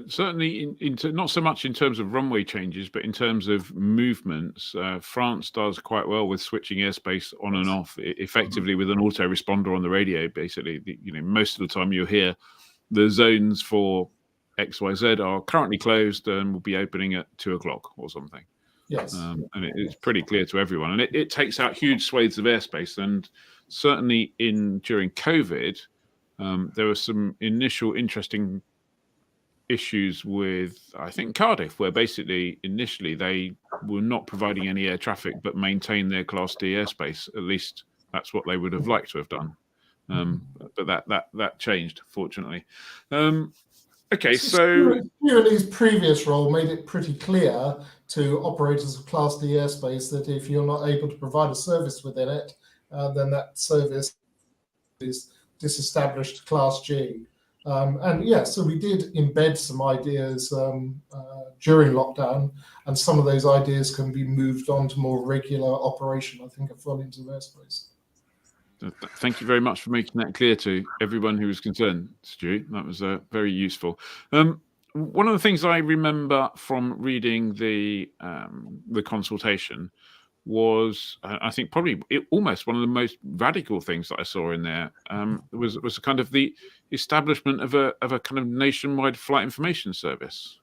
Certainly, not so much in terms of runway changes, but in terms of movements. France does quite well with switching airspace on and off, effectively with an autoresponder on the radio. Basically, most of the time you'll hear the zones for XYZ are currently closed and will be opening at 2 o'clock or something. Yes, and it's pretty clear to everyone, and it takes out huge swathes of airspace. And certainly during COVID, there were some initial interesting issues with, I think, Cardiff, where basically initially they were not providing any air traffic but maintained their Class D airspace, at least That's what they would have liked to have done. But that changed, fortunately. Okay, so Stuart's previous role made it pretty clear to operators of Class D airspace that if you're not able to provide a service within it, then that service is disestablished to Class G. And yeah, so we did embed some ideas during lockdown, and some of those ideas can be moved on to more regular operation, I think, of volumes of airspace. Thank you very much for making that clear to everyone who was concerned, Stu. That was very useful. One of the things I remember from reading the consultation was, I think, probably almost one of the most radical things that I saw in there was kind of the establishment of a kind of nationwide flight information service.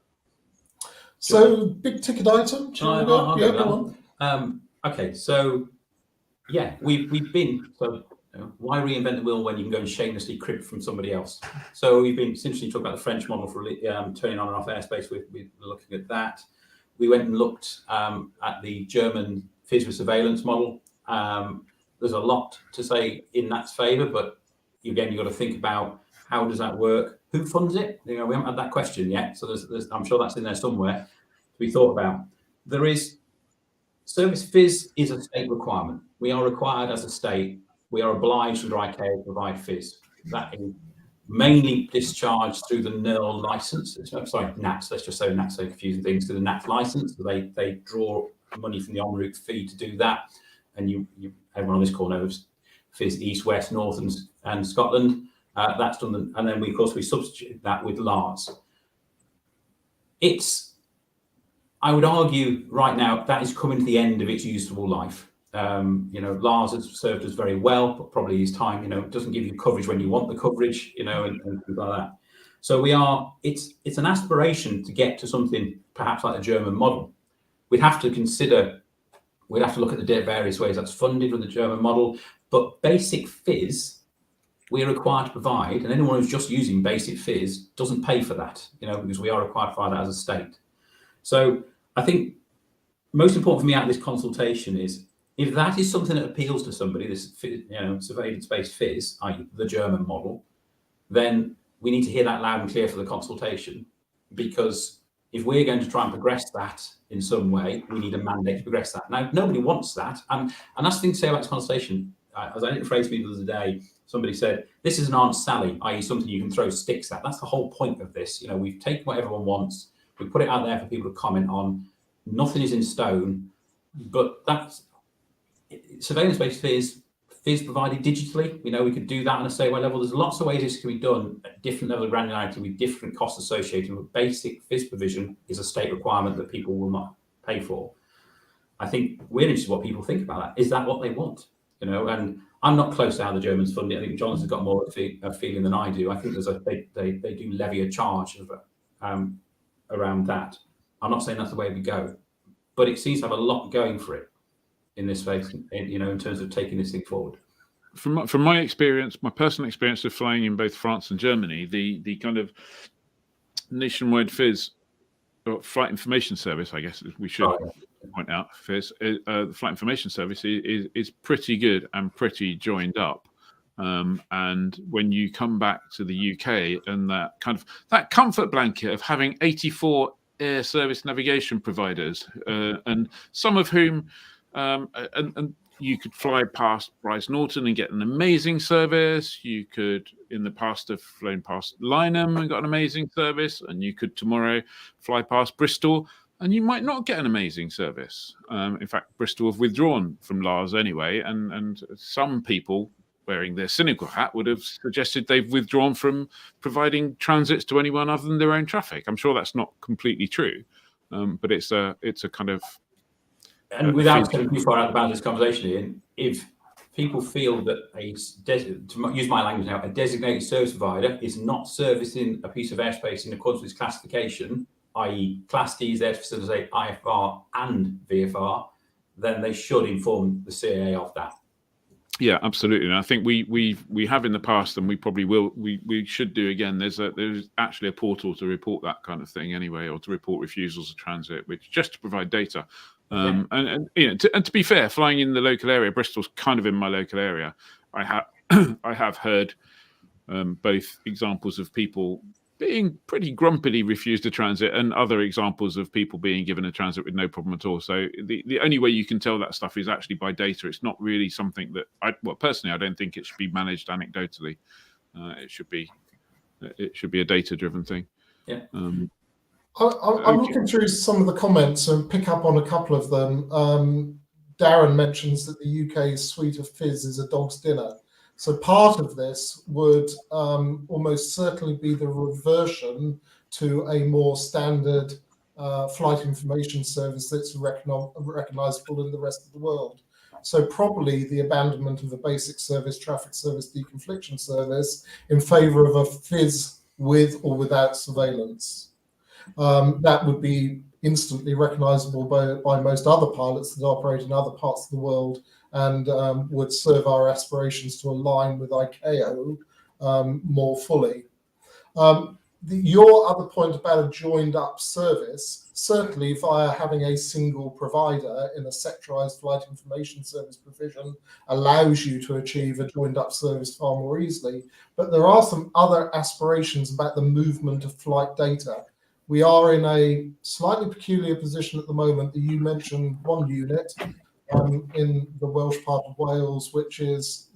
So, big ticket item. I'll go on. Okay, so yeah, we've been so. Why reinvent the wheel when you can go and shamelessly crib from somebody else? So we've been essentially talking about the French model for turning on and off airspace. We're looking at that. We went and looked at the German FIS with surveillance model. There's a lot to say in that favour, but again, you've got to think about how does that work? Who funds it? We haven't had that question yet, so I'm sure that's in there somewhere to be thought about. There is service FIS is a state requirement. We are required as a state. We are obliged under ICAO to provide FIS. That is mainly discharged through the NERL license. Sorry, NATS. Let's just say NATS, so confusing things, to the NATS license. So they draw money from the en route fee to do that. And everyone on this call knows FIS East, West, North, and Scotland. That's done, and then we substitute that with LARS. I would argue right now that is coming to the end of its useful life. LARS has served us very well, but probably is time. It doesn't give you coverage when you want the coverage, and things like that. So it's an aspiration to get to something perhaps like the German model. We'd have to look at the various ways that's funded with the German model, but basic FIS we are required to provide, and anyone who's just using basic FIS doesn't pay for that, because we are required to provide that as a state. So I think most important for me out of this consultation is, if that is something that appeals to somebody, this surveillance-based FIS, i.e. the German model, then we need to hear that loud and clear for the consultation, because if we're going to try and progress that in some way, we need a mandate to progress that. Now, nobody wants that, and that's the thing to say about this consultation. As I phrased me the other day, somebody said, this is an Aunt Sally, i.e. something you can throw sticks at. That's the whole point of this. We've taken what everyone wants, we put it out there for people to comment on. Nothing is in stone, but that's surveillance-based FIS provided digitally. We could do that on a statewide level. There's lots of ways this can be done at different levels of granularity with different costs associated with basic FIS provision is a state requirement that people will not pay for. I think we're interested in what people think about that. Is that what they want? And I'm not close to how the Germans fund it. I think Jonathan's got more of a feeling than I do. I think they do levy a charge around that. I'm not saying that's the way we go, but it seems to have a lot going for it in this space, in terms of taking this thing forward. From my experience, my personal experience of flying in both France and Germany, the kind of nationwide FIS, or flight information service, I guess we should point out, FIS, the flight information service is pretty good and pretty joined up. And when you come back to the UK and that comfort blanket of having 84 air service navigation providers, and some of whom and you could fly past Bryce Norton and get an amazing service. You could, in the past, have flown past Lynham and got an amazing service. And you could tomorrow fly past Bristol and you might not get an amazing service. In fact, Bristol have withdrawn from LARS anyway. And some people, wearing their cynical hat, would have suggested they've withdrawn from providing transits to anyone other than their own traffic. I'm sure that's not completely true, but it's a kind of... And without getting too far out of the bounds of this conversation, Ian, if people feel that to use my language now, a designated service provider is not servicing a piece of airspace in accordance with its classification, i.e. Class D is there to facilitate IFR and VFR, then they should inform the CAA of that. Yeah, absolutely. And I think we have in the past, and we probably will. We should do again. There's actually a portal to report that kind of thing anyway, or to report refusals of transit, which just to provide data. And you know, to be fair, flying in the local area, Bristol's kind of in my local area. I have I have heard both examples of people being pretty grumpily refused a transit, and other examples of people being given a transit with no problem at all. So the only way you can tell that stuff is actually by data. It's not really something that personally, I don't think it should be managed anecdotally. It should be a data-driven thing. Yeah. I'm looking through some of the comments and pick up on a couple of them. Darren mentions that the UK's suite of fizz is a dog's dinner. So part of this would almost certainly be the reversion to a more standard flight information service that's recognizable in the rest of the world. So probably the abandonment of a basic service, traffic service, deconfliction service in favor of a fizz with or without surveillance. That would be instantly recognizable by most other pilots that operate in other parts of the world, and would serve our aspirations to align with ICAO more fully. Your other point about a joined up service, certainly via having a single provider in a sectorized flight information service provision allows you to achieve a joined up service far more easily. But there are some other aspirations about the movement of flight data. We are in a slightly peculiar position at the moment. You mentioned one unit in the Welsh part of Wales, which is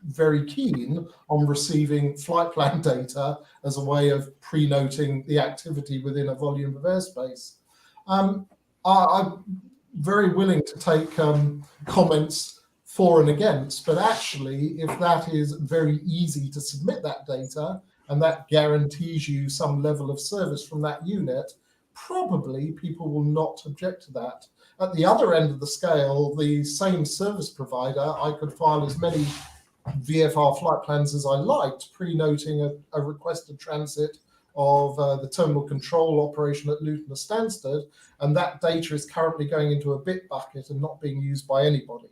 very keen on receiving flight plan data as a way of pre-noting the activity within a volume of airspace. I'm very willing to take comments for and against, but actually, if that is very easy to submit that data and that guarantees you some level of service from that unit, probably people will not object to that. At the other end of the scale, the same service provider, I could file as many VFR flight plans as I liked, pre-noting a requested transit of the terminal control operation at Luton or Stansted, and that data is currently going into a bit bucket and not being used by anybody.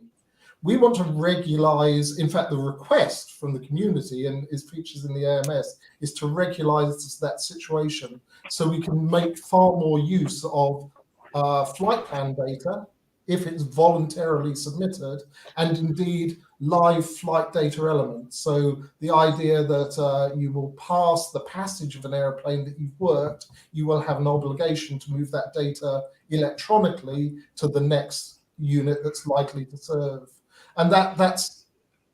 We want to regularize, in fact, the request from the community and is features in the AMS is to regularize that situation so we can make far more use of flight plan data if it's voluntarily submitted, and indeed live flight data elements. So the idea that you will pass the passage of an airplane that you've worked, you will have an obligation to move that data electronically to the next unit that's likely to serve. And that's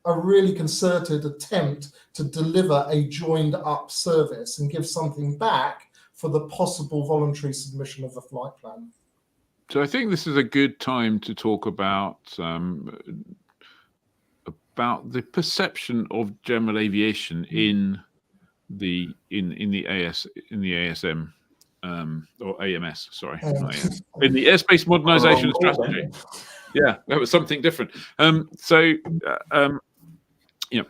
a really concerted attempt to deliver a joined up service and give something back for the possible voluntary submission of a flight plan. So I think this is a good time to talk about the perception of general aviation in the ASM or AMS. Sorry, not AMS. In the airspace modernization strategy. Yeah, that was something different. You know,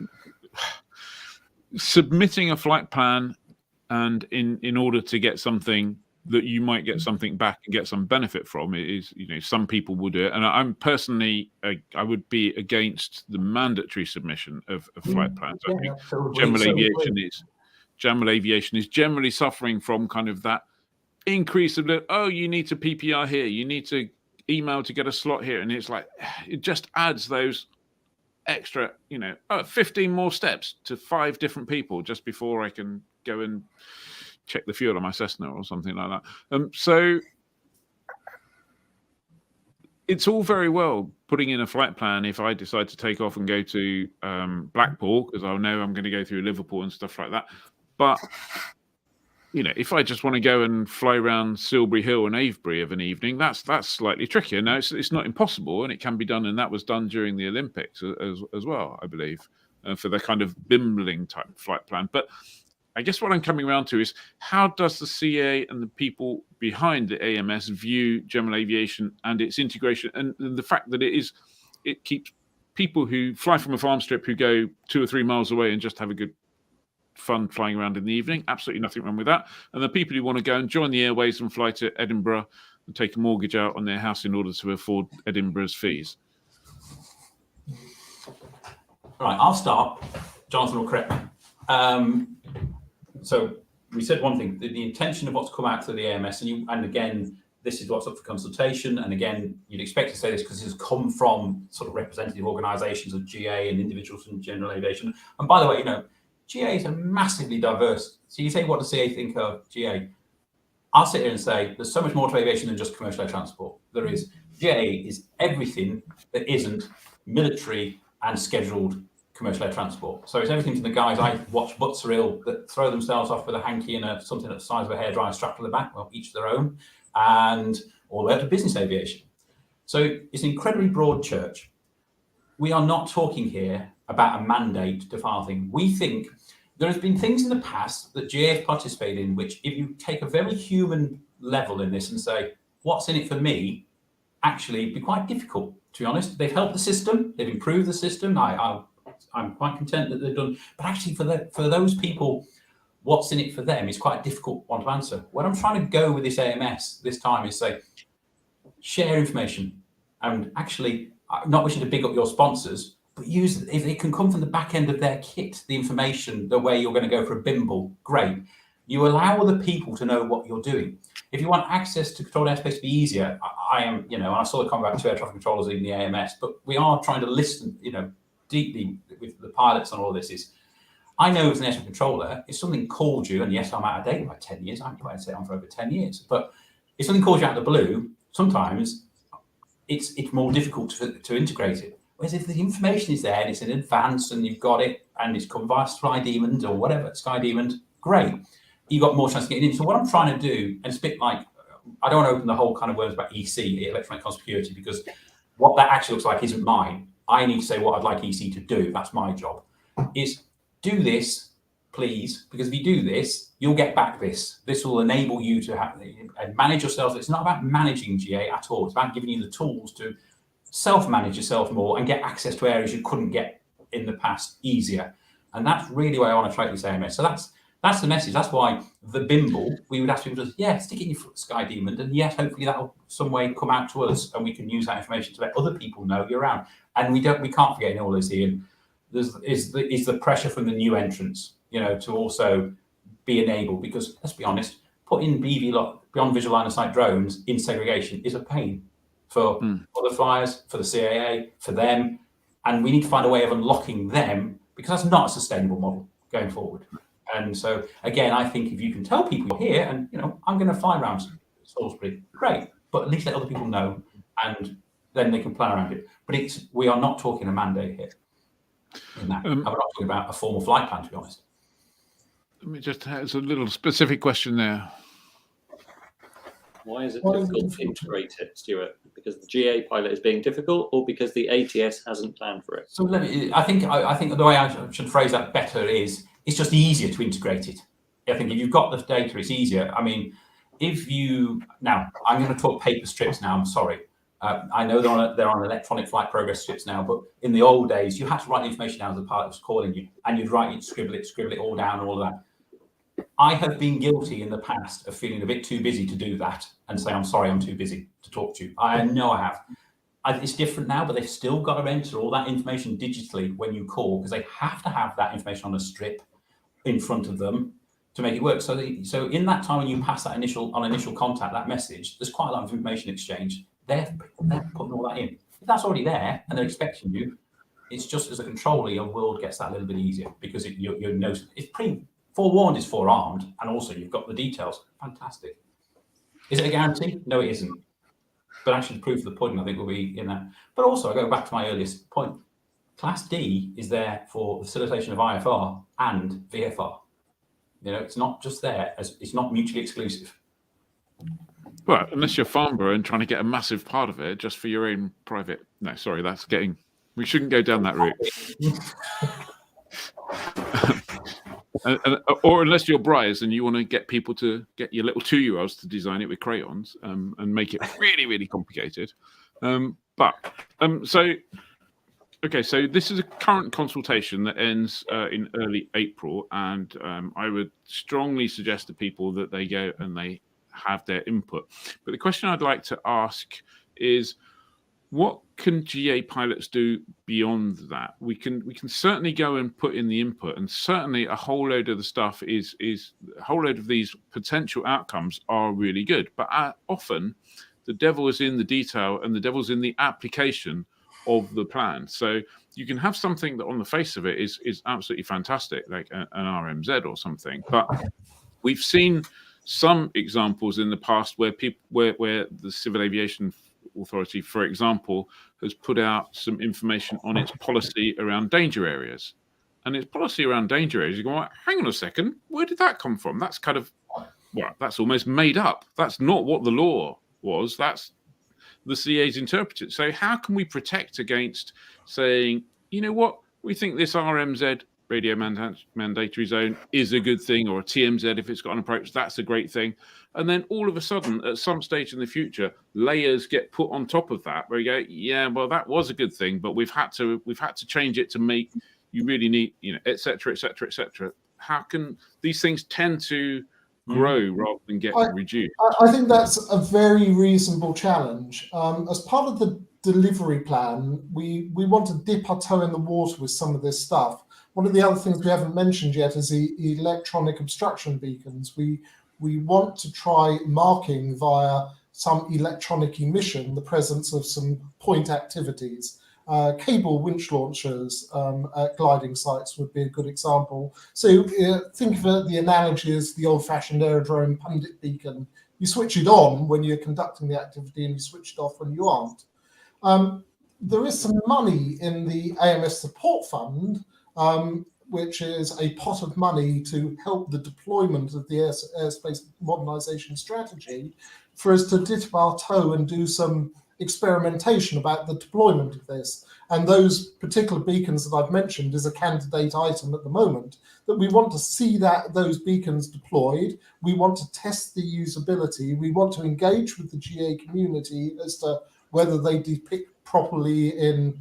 submitting a flight plan, and in order to get something that you might get something back and get some benefit from, it is, you know, some people will do it, and I'm personally I would be against the mandatory submission of flight plans. I think general aviation is generally suffering from kind of that increase of you need to PPR here, you need to email to get a slot here, and it's like it just adds those extra 15 more steps to 5 different people just before I can go and check the fuel on my Cessna or something like that. So it's all very well putting in a flight plan if I decide to take off and go to Blackpool, because I know I'm going to go through Liverpool and stuff like that. But if I just want to go and fly around Silbury Hill and Avebury of an evening, that's slightly trickier. Now, it's not impossible, and it can be done, and that was done during the Olympics as well, I believe, for the kind of Bimbling type flight plan. But I guess what I'm coming around to is, how does the CA and the people behind the AMS view general aviation and its integration, and the fact that it keeps people who fly from a farm strip who go 2 or 3 miles away and just have a good fun flying around in the evening, absolutely nothing wrong with that. And the people who want to go and join the airways and fly to Edinburgh and take a mortgage out on their house in order to afford Edinburgh's fees. Right, I'll start. Jonathan will correct me. So we said one thing, the intention of what's come out of the AMS, and again, this is what's up for consultation. And again, you'd expect to say this because this has come from sort of representative organisations of GA and individuals from general aviation. And by the way, GAs are massively diverse. So you say, what does CA think of GA? I'll sit here and say there's so much more to aviation than just commercial air transport. There is. GA is everything that isn't military and scheduled commercial air transport. So it's everything to the guys I watch Butzeril that throw themselves off with a hanky and something the size of a hairdryer strapped to the back, well, each their own, and all the way up to business aviation. So it's an incredibly broad church. We are not talking here about a mandate to file things. We think there has been things in the past that GA have participated in, which if you take a very human level in this and say, what's in it for me, actually it'd be quite difficult, to be honest. They've helped the system, they've improved the system. I'm quite content that they've done, but actually for those people, what's in it for them is quite a difficult one to answer. What I'm trying to go with this AMS this time is say, share information, and actually not wishing to big up your sponsors, but use, if it can come from the back end of their kit, the information, the way you're going to go for a bimble, great. You allow other people to know what you're doing. If you want access to controlled airspace to be easier, I am, and I saw the comment about 2 air traffic controllers in the AMS, but we are trying to listen, deeply with the pilots on all of this. Is I know as an air traffic controller, if something called you, and yes, I'm out of date by 10 years, I'd say I'm for over 10 years, but if something calls you out of the blue, sometimes it's more difficult to integrate it. Whereas if the information is there and it's in advance and you've got it and it's come via SkyDemon or whatever, SkyDemon, great. You've got more chance of getting in. So what I'm trying to do, and it's a bit like, I don't want to open the whole kind of words about EC, electronic conspicuity, because what that actually looks like isn't mine. I need to say what I'd like EC to do. That's my job. Is do this, please, because if you do this, you'll get back this. This will enable you to manage yourself. It's not about managing GA at all. It's about giving you the tools to self-manage yourself more and get access to areas you couldn't get in the past easier. And that's really why I want to try this AMS. So that's the message. That's why the bimble, we would ask people to, stick it in your SkyDemon, and yes, hopefully that'll some way come out to us and we can use that information to let other people know you're around. And we can't forget in all this, Ian, is the pressure from the new entrants, to also be enabled, because let's be honest, putting beyond visual line of sight drones in segregation is a pain for other flyers, for the CAA, for them, and we need to find a way of unlocking them, because that's not a sustainable model going forward. And so again, I think if you can tell people you're here and I'm going to fly around Salisbury, great, but at least let other people know, and then they can plan around it. But we are not talking a mandate here. In that. I'm not talking about a formal flight plan, to be honest. Let me just have a little specific question there. Why is it difficult to integrate it, Stuart? Because the GA pilot is being difficult, or because the ATS hasn't planned for it? So I think the way I should phrase that better is it's just easier to integrate it. I think if you've got the data, it's easier. I mean, now I'm going to talk paper strips now. I'm sorry. I know they're on electronic flight progress strips now, but in the old days, you had to write the information down as the pilot was calling you, and you'd write it, scribble it all down, and all of that. I have been guilty in the past of feeling a bit too busy to do that and say, I'm sorry, I'm too busy to talk to you. I know I have. It's different now, but they've still got to enter all that information digitally when you call, because they have to have that information on a strip in front of them to make it work. So in that time when you pass that initial contact, that message, there's quite a lot of information exchange. They're putting all that in. If that's already there and they're expecting you, it's just as a controller, your world gets that a little bit easier, because it's pretty forewarned is forearmed, and also you've got the details. Fantastic. Is it a guarantee? No, it isn't. But actually, the proof of the pudding, I think, will be in that. But also, I go back to my earliest point. Class D is there for facilitation of IFR and VFR. It's not just there, it's not mutually exclusive. Well, unless you're Farnborough and trying to get a massive part of it just for your own private. No, sorry, we shouldn't go down that route. Or unless you're Bryce and you want to get people to get your little 2-year-olds to design it with crayons and make it really, really complicated. So this is a current consultation that ends in early April, and I would strongly suggest to people that they go and they have their input. But the question I'd like to ask is, what can GA pilots do beyond that? We can certainly go and put in the input, and certainly a whole load of the stuff is a whole load of these potential outcomes are really good. But often, the devil is in the detail, and the devil's in the application of the plan. So you can have something that, on the face of it, is absolutely fantastic, like an RMZ or something. But we've seen some examples in the past where where the Civil Aviation Authority, for example, has put out some information on its policy around danger areas. And its policy around danger areas, you go, well, hang on a second, where did that come from? That's kind of, well, that's almost made up. That's not what the law was. That's the CA's interpreted. So how can we protect against saying, you know what, we think this RMZ, radio mandatory zone, is a good thing, or a TMZ if it's got an approach, that's a great thing. And then all of a sudden, at some stage in the future, layers get put on top of that where you go, yeah, well, that was a good thing, but we've had to change it to make you really need, you know, et cetera, et cetera, et cetera. How can these things tend to grow rather than get reduced? I think that's a very reasonable challenge. As part of the delivery plan, we want to dip our toe in the water with some of this stuff. One of the other things we haven't mentioned yet is the electronic obstruction beacons. We want to try marking via some electronic emission the presence of some point activities. Cable winch launchers at gliding sites would be a good example. So think of the analogy as the old-fashioned aerodrome pundit beacon. You switch it on when you're conducting the activity and you switch it off when you aren't. There is some money in the AMS support fund, which is a pot of money to help the deployment of the airspace modernisation strategy, for us to dip our toe and do some experimentation about the deployment of this. And those particular beacons that I've mentioned is a candidate item at the moment, that we want to see those beacons deployed. We want to test the usability. We want to engage with the GA community as to whether they depict properly in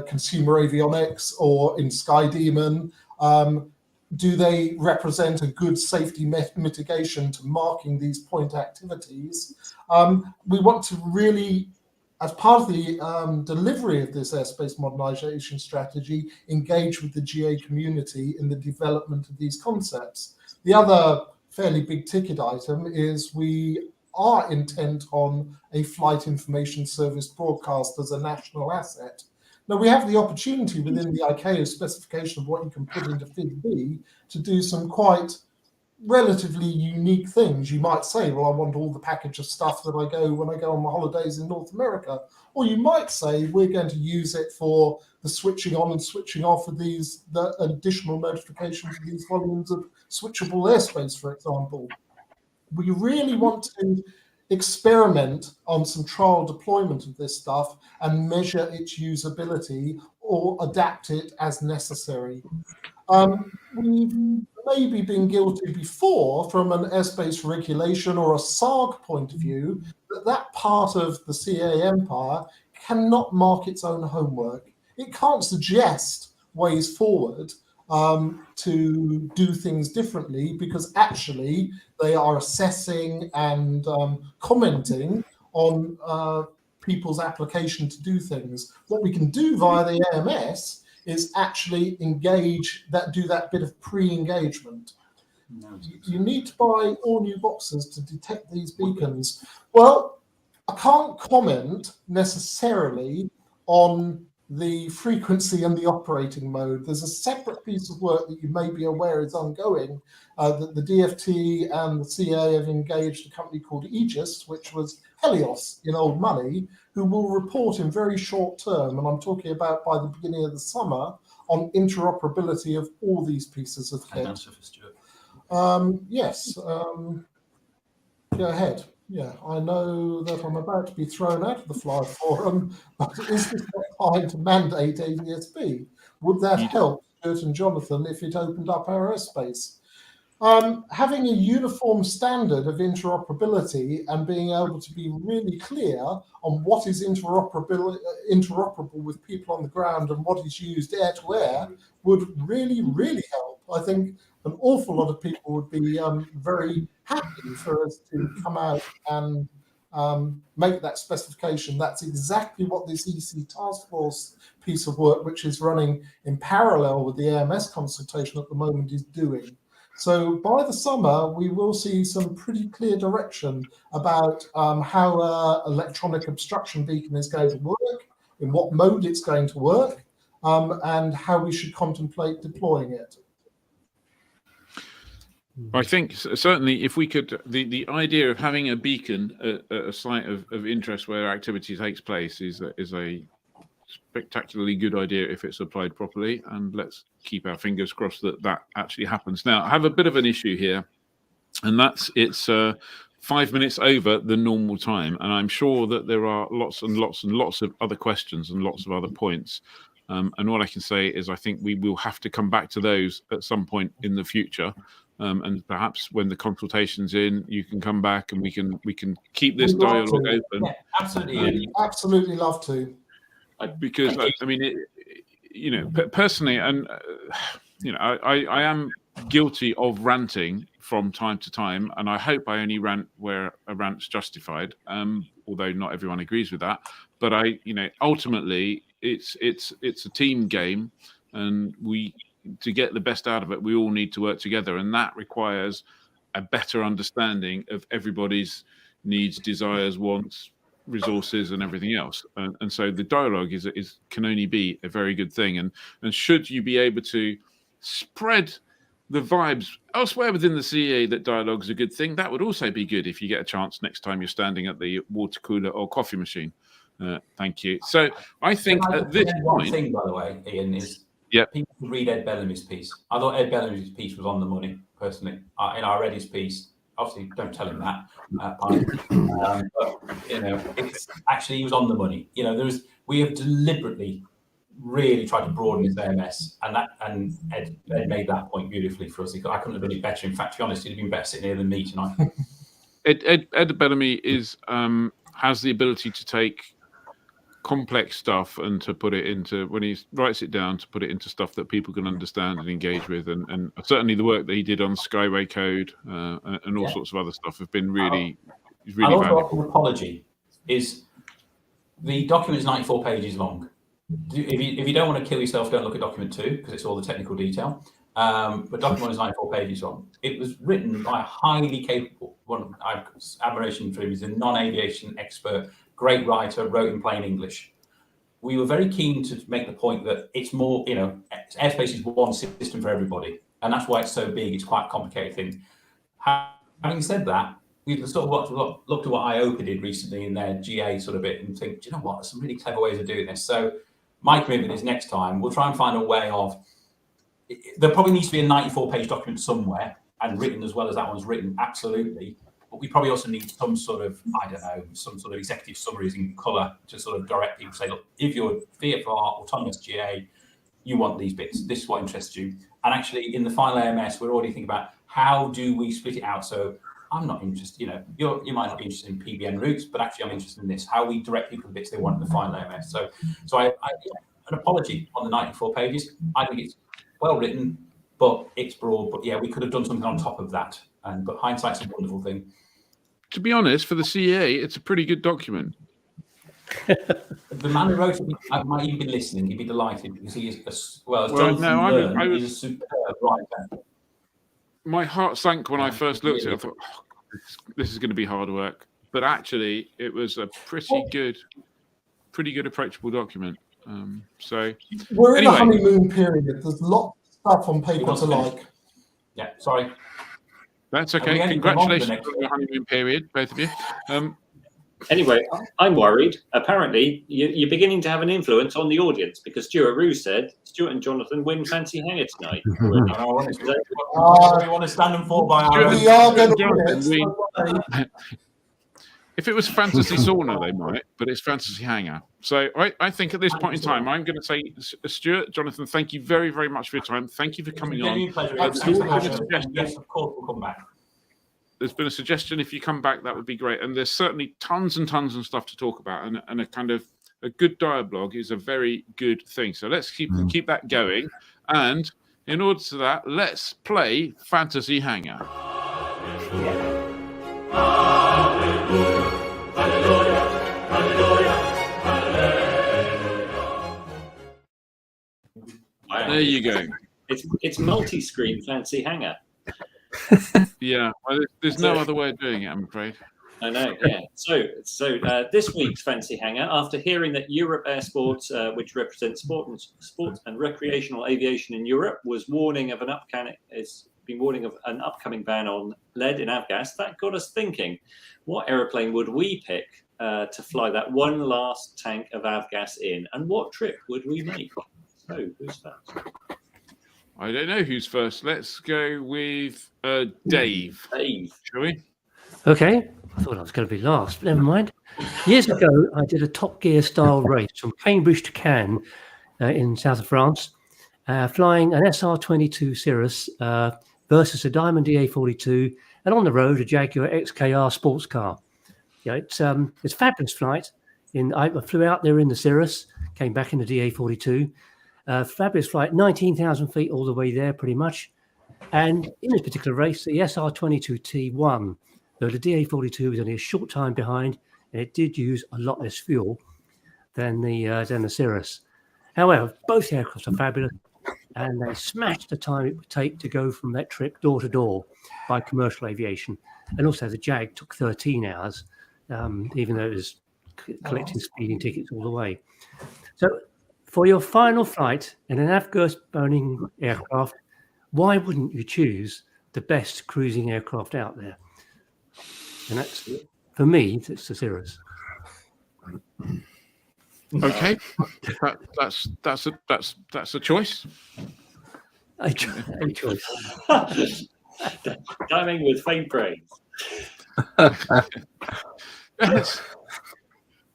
consumer avionics or in SkyDemon. Do they represent a good safety mitigation to marking these point activities? We want to really, as part of the delivery of this airspace modernisation strategy, engage with the GA community in the development of these concepts. The other fairly big ticket item is we are intent on a flight information service broadcast as a national asset. Now, we have the opportunity within the ICAO specification of what you can put into FID B to do some quite relatively unique things. You might say, well, I want all the package of stuff that I go when I go on my holidays in North America. Or you might say, we're going to use it for the switching on and switching off of the additional notifications of these volumes of switchable airspace, for example. We really want to experiment on some trial deployment of this stuff and measure its usability or adapt it as necessary. We've maybe been guilty before from an airspace regulation or a SARG point of view that part of the CA empire cannot mark its own homework. It can't suggest ways forward to do things differently, because actually they are assessing and commenting on people's application to do things. What we can do via the AMS is actually do that bit of pre-engagement. You need to buy all new boxes to detect these beacons. Well, I can't comment necessarily on the frequency and the operating mode. There's a separate piece of work that you may be aware is ongoing, that the DFT and the CA have engaged a company called Aegis, which was Helios in old money, who will report in very short term, and I'm talking about by the beginning of the summer, on interoperability of all these pieces of kit. Yes, go ahead. Yeah, I know that I'm about to be thrown out of the Fly Forum, but is this not time to mandate ADSB? Would that help Stuart and Jonathan if it opened up our airspace? Having a uniform standard of interoperability and being able to be really clear on what is interoperable with people on the ground and what is used air to air would really, really help. I think an awful lot of people would be very happy for us to come out and make that specification. That's exactly what this EC task force piece of work, which is running in parallel with the AMS consultation at the moment, is doing. So by the summer, we will see some pretty clear direction about how electronic obstruction beacon is going to work, in what mode it's going to work, and how we should contemplate deploying it. I think certainly if we could, the idea of having a beacon at a site of interest where activity takes place is a spectacularly good idea if it's applied properly, and let's keep our fingers crossed that that actually happens. Now, I have a bit of an issue here, and that's it's 5 minutes over the normal time, and I'm sure that there are lots and lots and lots of other questions and lots of other points. And what I can say is I think we will have to come back to those at some point in the future. And perhaps when the consultation's in, you can come back and we can keep this dialogue open. Yeah, absolutely, absolutely love to. Because I mean, personally, and I am guilty of ranting from time to time, and I hope I only rant where a rant's justified. Although not everyone agrees with that, but ultimately it's a team game, and to get the best out of it, we all need to work together, and that requires a better understanding of everybody's needs, desires, wants, resources, and everything else. And so the dialogue can only be a very good thing. And should you be able to spread the vibes elsewhere within the CEA that dialogue is a good thing, that would also be good if you get a chance next time you're standing at the water cooler or coffee machine. Thank you. So I think at this point, one thing, by the way, Ian, is people read Ed Bellamy's piece. I thought Ed Bellamy's piece was on the money, personally. I read his piece. Obviously, don't tell him that. But it's actually, he was on the money. We have deliberately really tried to broaden his AMS, and Ed made that point beautifully for us. I couldn't have been any better. In fact, to be honest, he'd have been better sitting here than me tonight. Ed Bellamy has the ability to take complex stuff and to put it into, when he writes it down, to put it into stuff that people can understand and engage with, and certainly the work that he did on Skyway Code and all sorts of other stuff have been really valuable. An apology is the document is 94 pages long. If you don't want to kill yourself, don't look at document 2 because it's all the technical detail. But document 1 is 94 pages long. It was written by a highly capable one. I have admiration for him. He's a non-aviation expert. Great writer, wrote in plain English. We were very keen to make the point that it's more, Airspace is one system for everybody. And that's why it's so big. It's quite a complicated thing. Having said that, we've sort of looked at what IOPA did recently in their GA sort of bit and think, do you know what, there's some really clever ways of doing this. So my commitment is next time, we'll try and find a way of, there probably needs to be a 94-page document somewhere and written as well as that one's written, absolutely. But we probably also need some sort of, some sort of executive summaries in colour to sort of direct people, say, look, if you're VFR, autonomous GA, you want these bits, this is what interests you. And actually in the final AMS, we're already thinking about how do we split it out. So I'm not interested, you might not be interested in PBN routes, but actually I'm interested in this, how we direct people to the bits they want in the final AMS. So I an apology on the 94 pages. I think it's well written, but it's broad. But yeah, we could have done something on top of that. But hindsight's a wonderful thing. To be honest, for the CEA, it's a pretty good document. The man who wrote it, I might even be listening. He'd be delighted because he is, he's a superb writer. My heart sank when I first looked at it. I thought, this is going to be hard work. But actually, it was a pretty good, approachable document. So we're in the honeymoon period. There's lots of stuff on paper to like. Yeah, sorry. That's okay. Congratulations on your honeymoon period, both of you. Anyway, I'm worried. Apparently, you're beginning to have an influence on the audience because Stuart Rue said Stuart and Jonathan win Fancy Hangar tonight. We want to stand and fall by our We are going to win. If it was Fantasy Sauna, they might, but it's Fantasy Hangar. So I think at this point in time, I'm going to say, Stuart, Jonathan, thank you very, very much for your time. Thank you for coming on. Yes, of course, we'll come back. There's been a suggestion, if you come back, that would be great. And there's certainly tons and tons of stuff to talk about. And a kind of a good dialogue is a very good thing. So let's keep that going. And in order to that, let's play Fantasy Hangar. Yeah. There you go. It's multi-screen fancy hangar. Yeah, well, there's no other way of doing it, I'm afraid. I know, yeah. So this week's fancy hangar, after hearing that Europe Air Sports, which represents sport and recreational aviation in Europe, was warning of an upcoming ban on lead in avgas, that got us thinking: what aeroplane would we pick to fly that one last tank of avgas in, and what trip would we make? So who's first? I don't know who's first. Let's go with Dave. Dave, shall we? Okay, I thought I was going to be last, but never mind. Years ago, I did a Top Gear style race from Cambridge to Cannes in south of France, flying an SR-22 Cirrus versus a Diamond DA-42, and on the road, a Jaguar XKR sports car. Yeah, it's a fabulous flight. I flew out there in the Cirrus, came back in the DA-42. Fabulous flight, 19,000 feet all the way there, pretty much. And in this particular race, the SR-22T won. Though the DA-42 was only a short time behind, and it did use a lot less fuel than the Cirrus. However, both aircraft are fabulous, and they smashed the time it would take to go from that trip door to door by commercial aviation. And also, the Jag took 13 hours, even though it was collecting speeding tickets all the way. So, for your final flight in an avgas-burning aircraft, why wouldn't you choose the best cruising aircraft out there? And that's, for me, it's the Cirrus. Okay, that's a choice. A choice. Timing with faint praise.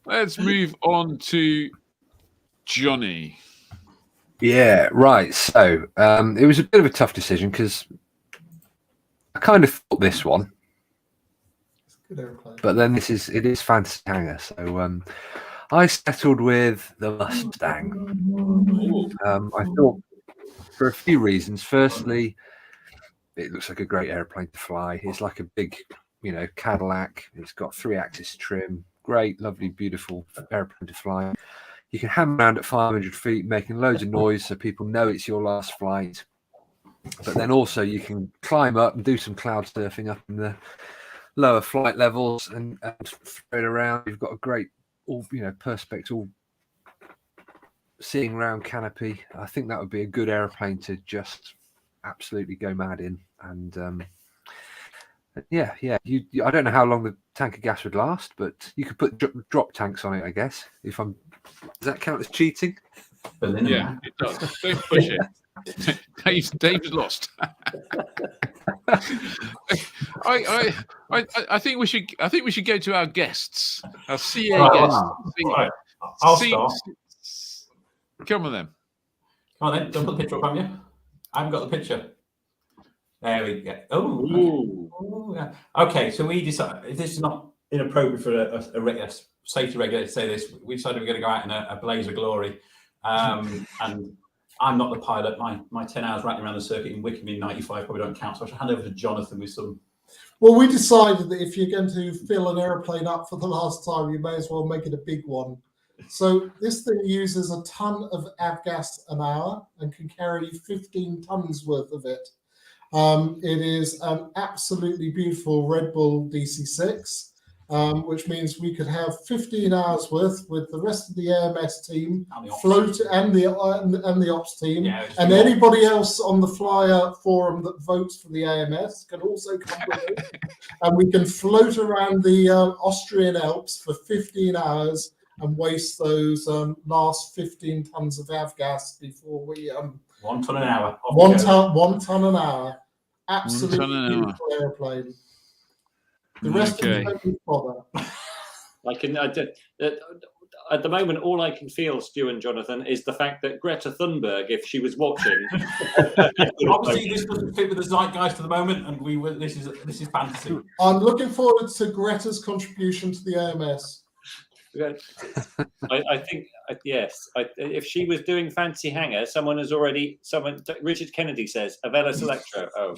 Let's move on to Johnny. Yeah, right. So it was a bit of a tough decision because I kind of thought this one, but then it is fantasy hangar. So I settled with the Mustang. I thought for a few reasons. Firstly, it looks like a great airplane to fly. It's like a big, Cadillac. It's got 3-axis trim. Great, lovely, beautiful airplane to fly. You can ham around at 500 feet, making loads of noise so people know it's your last flight. But then also you can climb up and do some cloud surfing up in the lower flight levels and throw it around. You've got a great, perspex, all seeing round canopy. I think that would be a good airplane to just absolutely go mad in. And yeah. I don't know how long the tank of gas would last, but you could put drop tanks on it, I guess. Does that count as cheating? Yeah, it does. Don't push it. Dave's lost. I think we should go to our guests, our CA guests. Right. I'll start. Come on then. Come on then. Don't put the picture up, haven't you? I haven't got the picture. There we go. Oh, yeah. Okay. So we decided, if this is not inappropriate for a safety regulator to say this, we decided we're going to go out in a blaze of glory. And I'm not the pilot. My 10 hours rattling around the circuit in Wickham in 95 probably don't count. So I should hand over to Jonathan with some. Well, we decided that if you're going to fill an aeroplane up for the last time, you may as well make it a big one. So this thing uses a ton of avgas an hour and can carry 15 tons worth of it. It is an absolutely beautiful Red Bull DC-6. Which means we could have 15 hours worth with the rest of the AMS team float and the ops team, and anybody else on the flyer forum that votes for the AMS can also come with it, and we can float around the Austrian Alps for 15 hours and waste those last 15 tons of avgas before we 1 ton an hour. 1 ton an hour. Absolutely beautiful airplane. The rest of them don't bother. At the moment, all I can feel, Stu and Jonathan, is the fact that Greta Thunberg, if she was watching, obviously this doesn't fit with the zeitgeist at the moment, and this is fantasy. I'm looking forward to Greta's contribution to the AMS. I think yes. If she was doing fancy hangar, Richard Kennedy says Avellis Electro. Oh,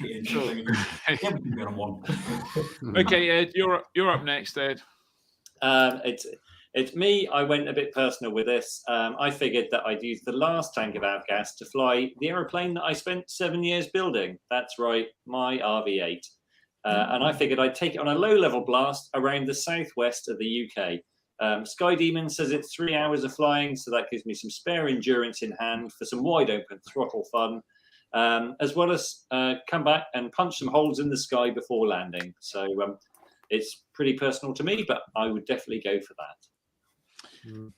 okay, Ed, you're up next, Ed. It's me. I went a bit personal with this. I figured that I'd use the last tank of avgas to fly the aeroplane that I spent 7 years building. That's right, my RV8. And I figured I'd take it on a low-level blast around the southwest of the UK. SkyDemon says it's 3 hours of flying, so that gives me some spare endurance in hand for some wide-open throttle fun, as well as come back and punch some holes in the sky before landing. So it's pretty personal to me, but I would definitely go for that.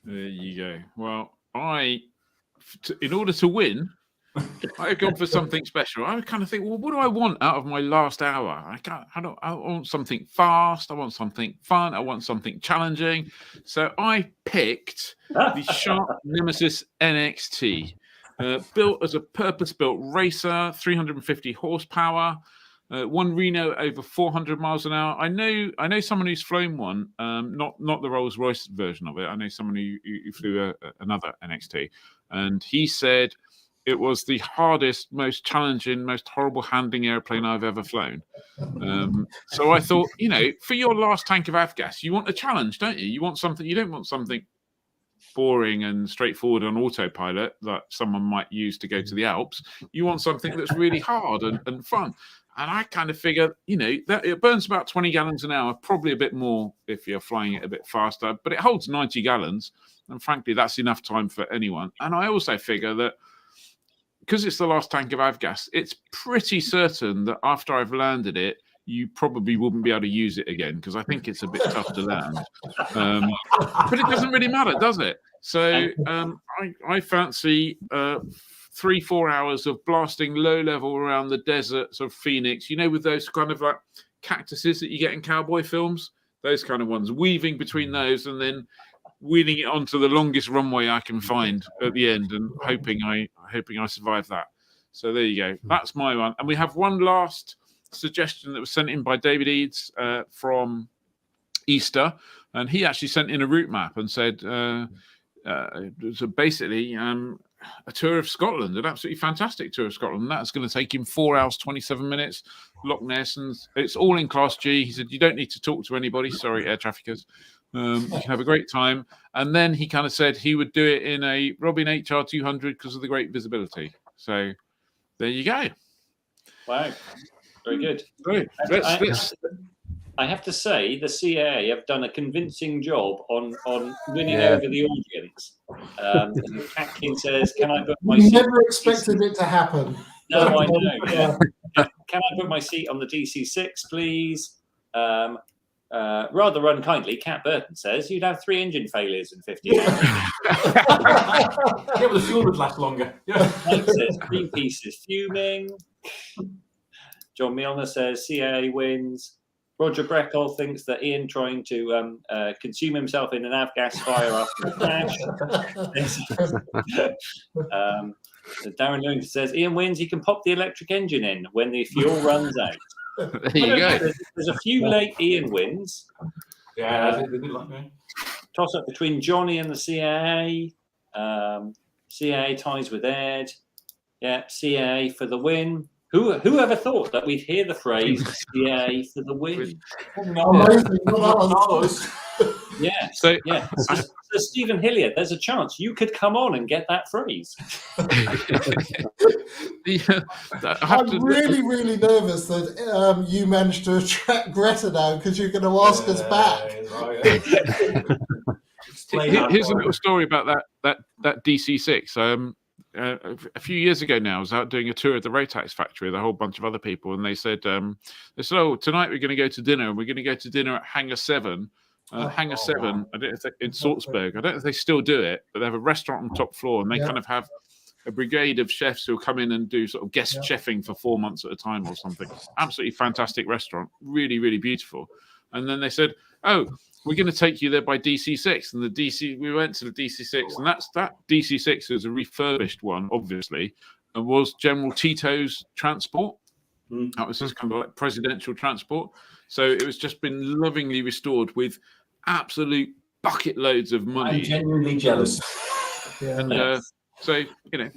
There you go. Well, in order to win, I've gone for something special. I kind of think, well, what do I want out of my last hour? I want something fast. I want something fun. I want something challenging. So I picked the Sharp Nemesis NXT, built as a purpose-built racer, 350 horsepower. One Reno over 400 miles an hour. I know someone who's flown one, not the Rolls-Royce version of it. I know someone who flew another NXT, and he said it was the hardest, most challenging, most horrible handling airplane I've ever flown. So I thought, for your last tank of avgas, you want a challenge, don't you? You want something. You don't want something boring and straightforward on autopilot that someone might use to go to the Alps. You want something that's really hard and fun. And I kind of figure, that it burns about 20 gallons an hour, probably a bit more if you're flying it a bit faster, but it holds 90 gallons. And frankly, that's enough time for anyone. And I also figure that because it's the last tank of avgas, it's pretty certain that after I've landed it, you probably wouldn't be able to use it again, because I think it's a bit tough to land. But it doesn't really matter, does it? So I fancy 3-4 hours of blasting low level around the deserts of Phoenix, with those kind of like cactuses that you get in cowboy films, those kind of ones, weaving between those and then wheeling it onto the longest runway I can find at the end and hoping I survive that. So there you go. That's my one. And we have one last suggestion that was sent in by David Eads from Easter, and he actually sent in a route map and said so basically a tour of Scotland, an absolutely fantastic tour of Scotland. That's going to take him 4 hours 27 minutes. Loch Ness, and it's all in Class G. He said you don't need to talk to anybody. Sorry, air traffickers. You can have a great time. And then he kind of said he would do it in a Robin HR 200 because of the great visibility. So there you go. Wow, very good. Great. I have to say the CAA have done a convincing job on winning over the audience. Catkin says, "Can I book my seat?" Never expected it to happen. No, I know. Yeah. Can I book my seat on the DC6, please? Rather unkindly, Cat Burton says you'd have 3 engine failures in 15 hours. Yeah, but the fuel would last longer. Mike says Greenpeace is fuming. John Milner says CAA wins. Roger Breckel thinks that Ian trying to consume himself in an avgas fire after a crash. Darren Lewis says Ian wins. He can pop the electric engine in when the fuel runs out. There you go. There's a few late Ian wins. Yeah, they did like me. Toss up between Johnny and the CAA. CAA ties with Ed. Yeah, CAA for the win. Whoever thought that we'd hear the phrase CAA for the win? Yeah. So Stephen Hilliard, there's a chance you could come on and get that phrase. I'm really nervous that you managed to attract Greta now because you're going to ask us back. Here's a little story about that DC6. A few years ago now, I was out doing a tour of the Rotax factory with a whole bunch of other people, and they said, "Oh, tonight we're going to go to dinner. We're going to go to dinner at Hangar 7." Hangar 7, I don't know if in Salzburg. I don't know if they still do it, but they have a restaurant on the top floor, and they kind of have a brigade of chefs who come in and do sort of guest chefing for 4 months at a time or something. Absolutely fantastic restaurant, really, really beautiful. And then they said, "Oh, we're going to take you there by DC6." And we went to the DC6, and that DC6 is a refurbished one, obviously, and was General Tito's transport. That was just kind of like presidential transport. So it was just been lovingly restored with absolute bucket loads of money. I'm genuinely jealous. And so,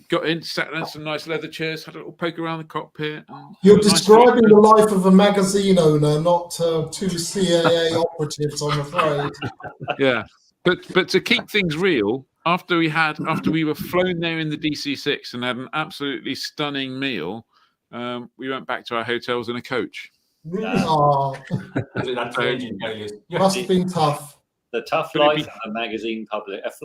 got in, sat in some nice leather chairs, had a little poke around the cockpit. You're describing the life of a magazine owner, not two CAA operatives, I'm afraid. Yeah. But to keep things real, after we were flown there in the DC-6 and had an absolutely stunning meal, we went back to our hotels in a coach. Oh, must have been tough. The tough life of a magazine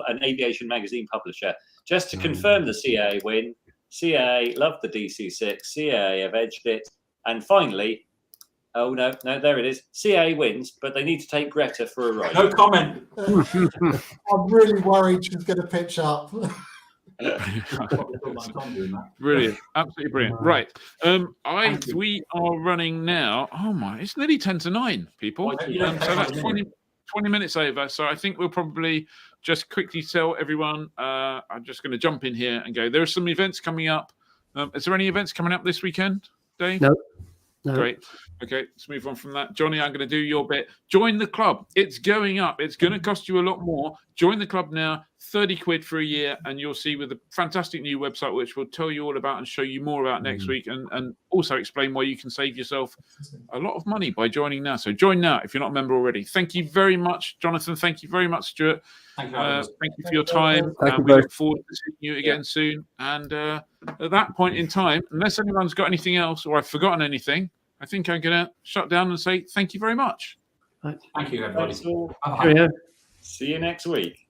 an aviation magazine publisher. Just to confirm the CAA win, CAA loved the DC-6, CAA have edged it, and finally, oh no, there it is. CAA wins, but they need to take Greta for a ride. No comment. I'm really worried she's going to pitch up. Brilliant, absolutely brilliant. Right, we are running now. Oh my, it's nearly 10 to 9, people. So that's 20 minutes over. So I think we'll probably just quickly tell everyone. I'm just going to jump in here and go. There are some events coming up. Is there any events coming up this weekend, Dave? No. Great. Okay, let's move on from that. Johnny, I'm going to do your bit. Join the club. It's going up. It's going to cost you a lot more. Join the club now. 30 quid for a year, and you'll see with a fantastic new website, which we'll tell you all about and show you more about next week, and also explain why you can save yourself a lot of money by joining now. So join now if you're not a member already. Thank you very much, Jonathan. Thank you very much, Stuart. Thank you for your time. We look forward to seeing you again soon. And at that point in time, unless anyone's got anything else or I've forgotten anything, I think I'm going to shut down and say thank you very much. Thank you, everybody. See you next week.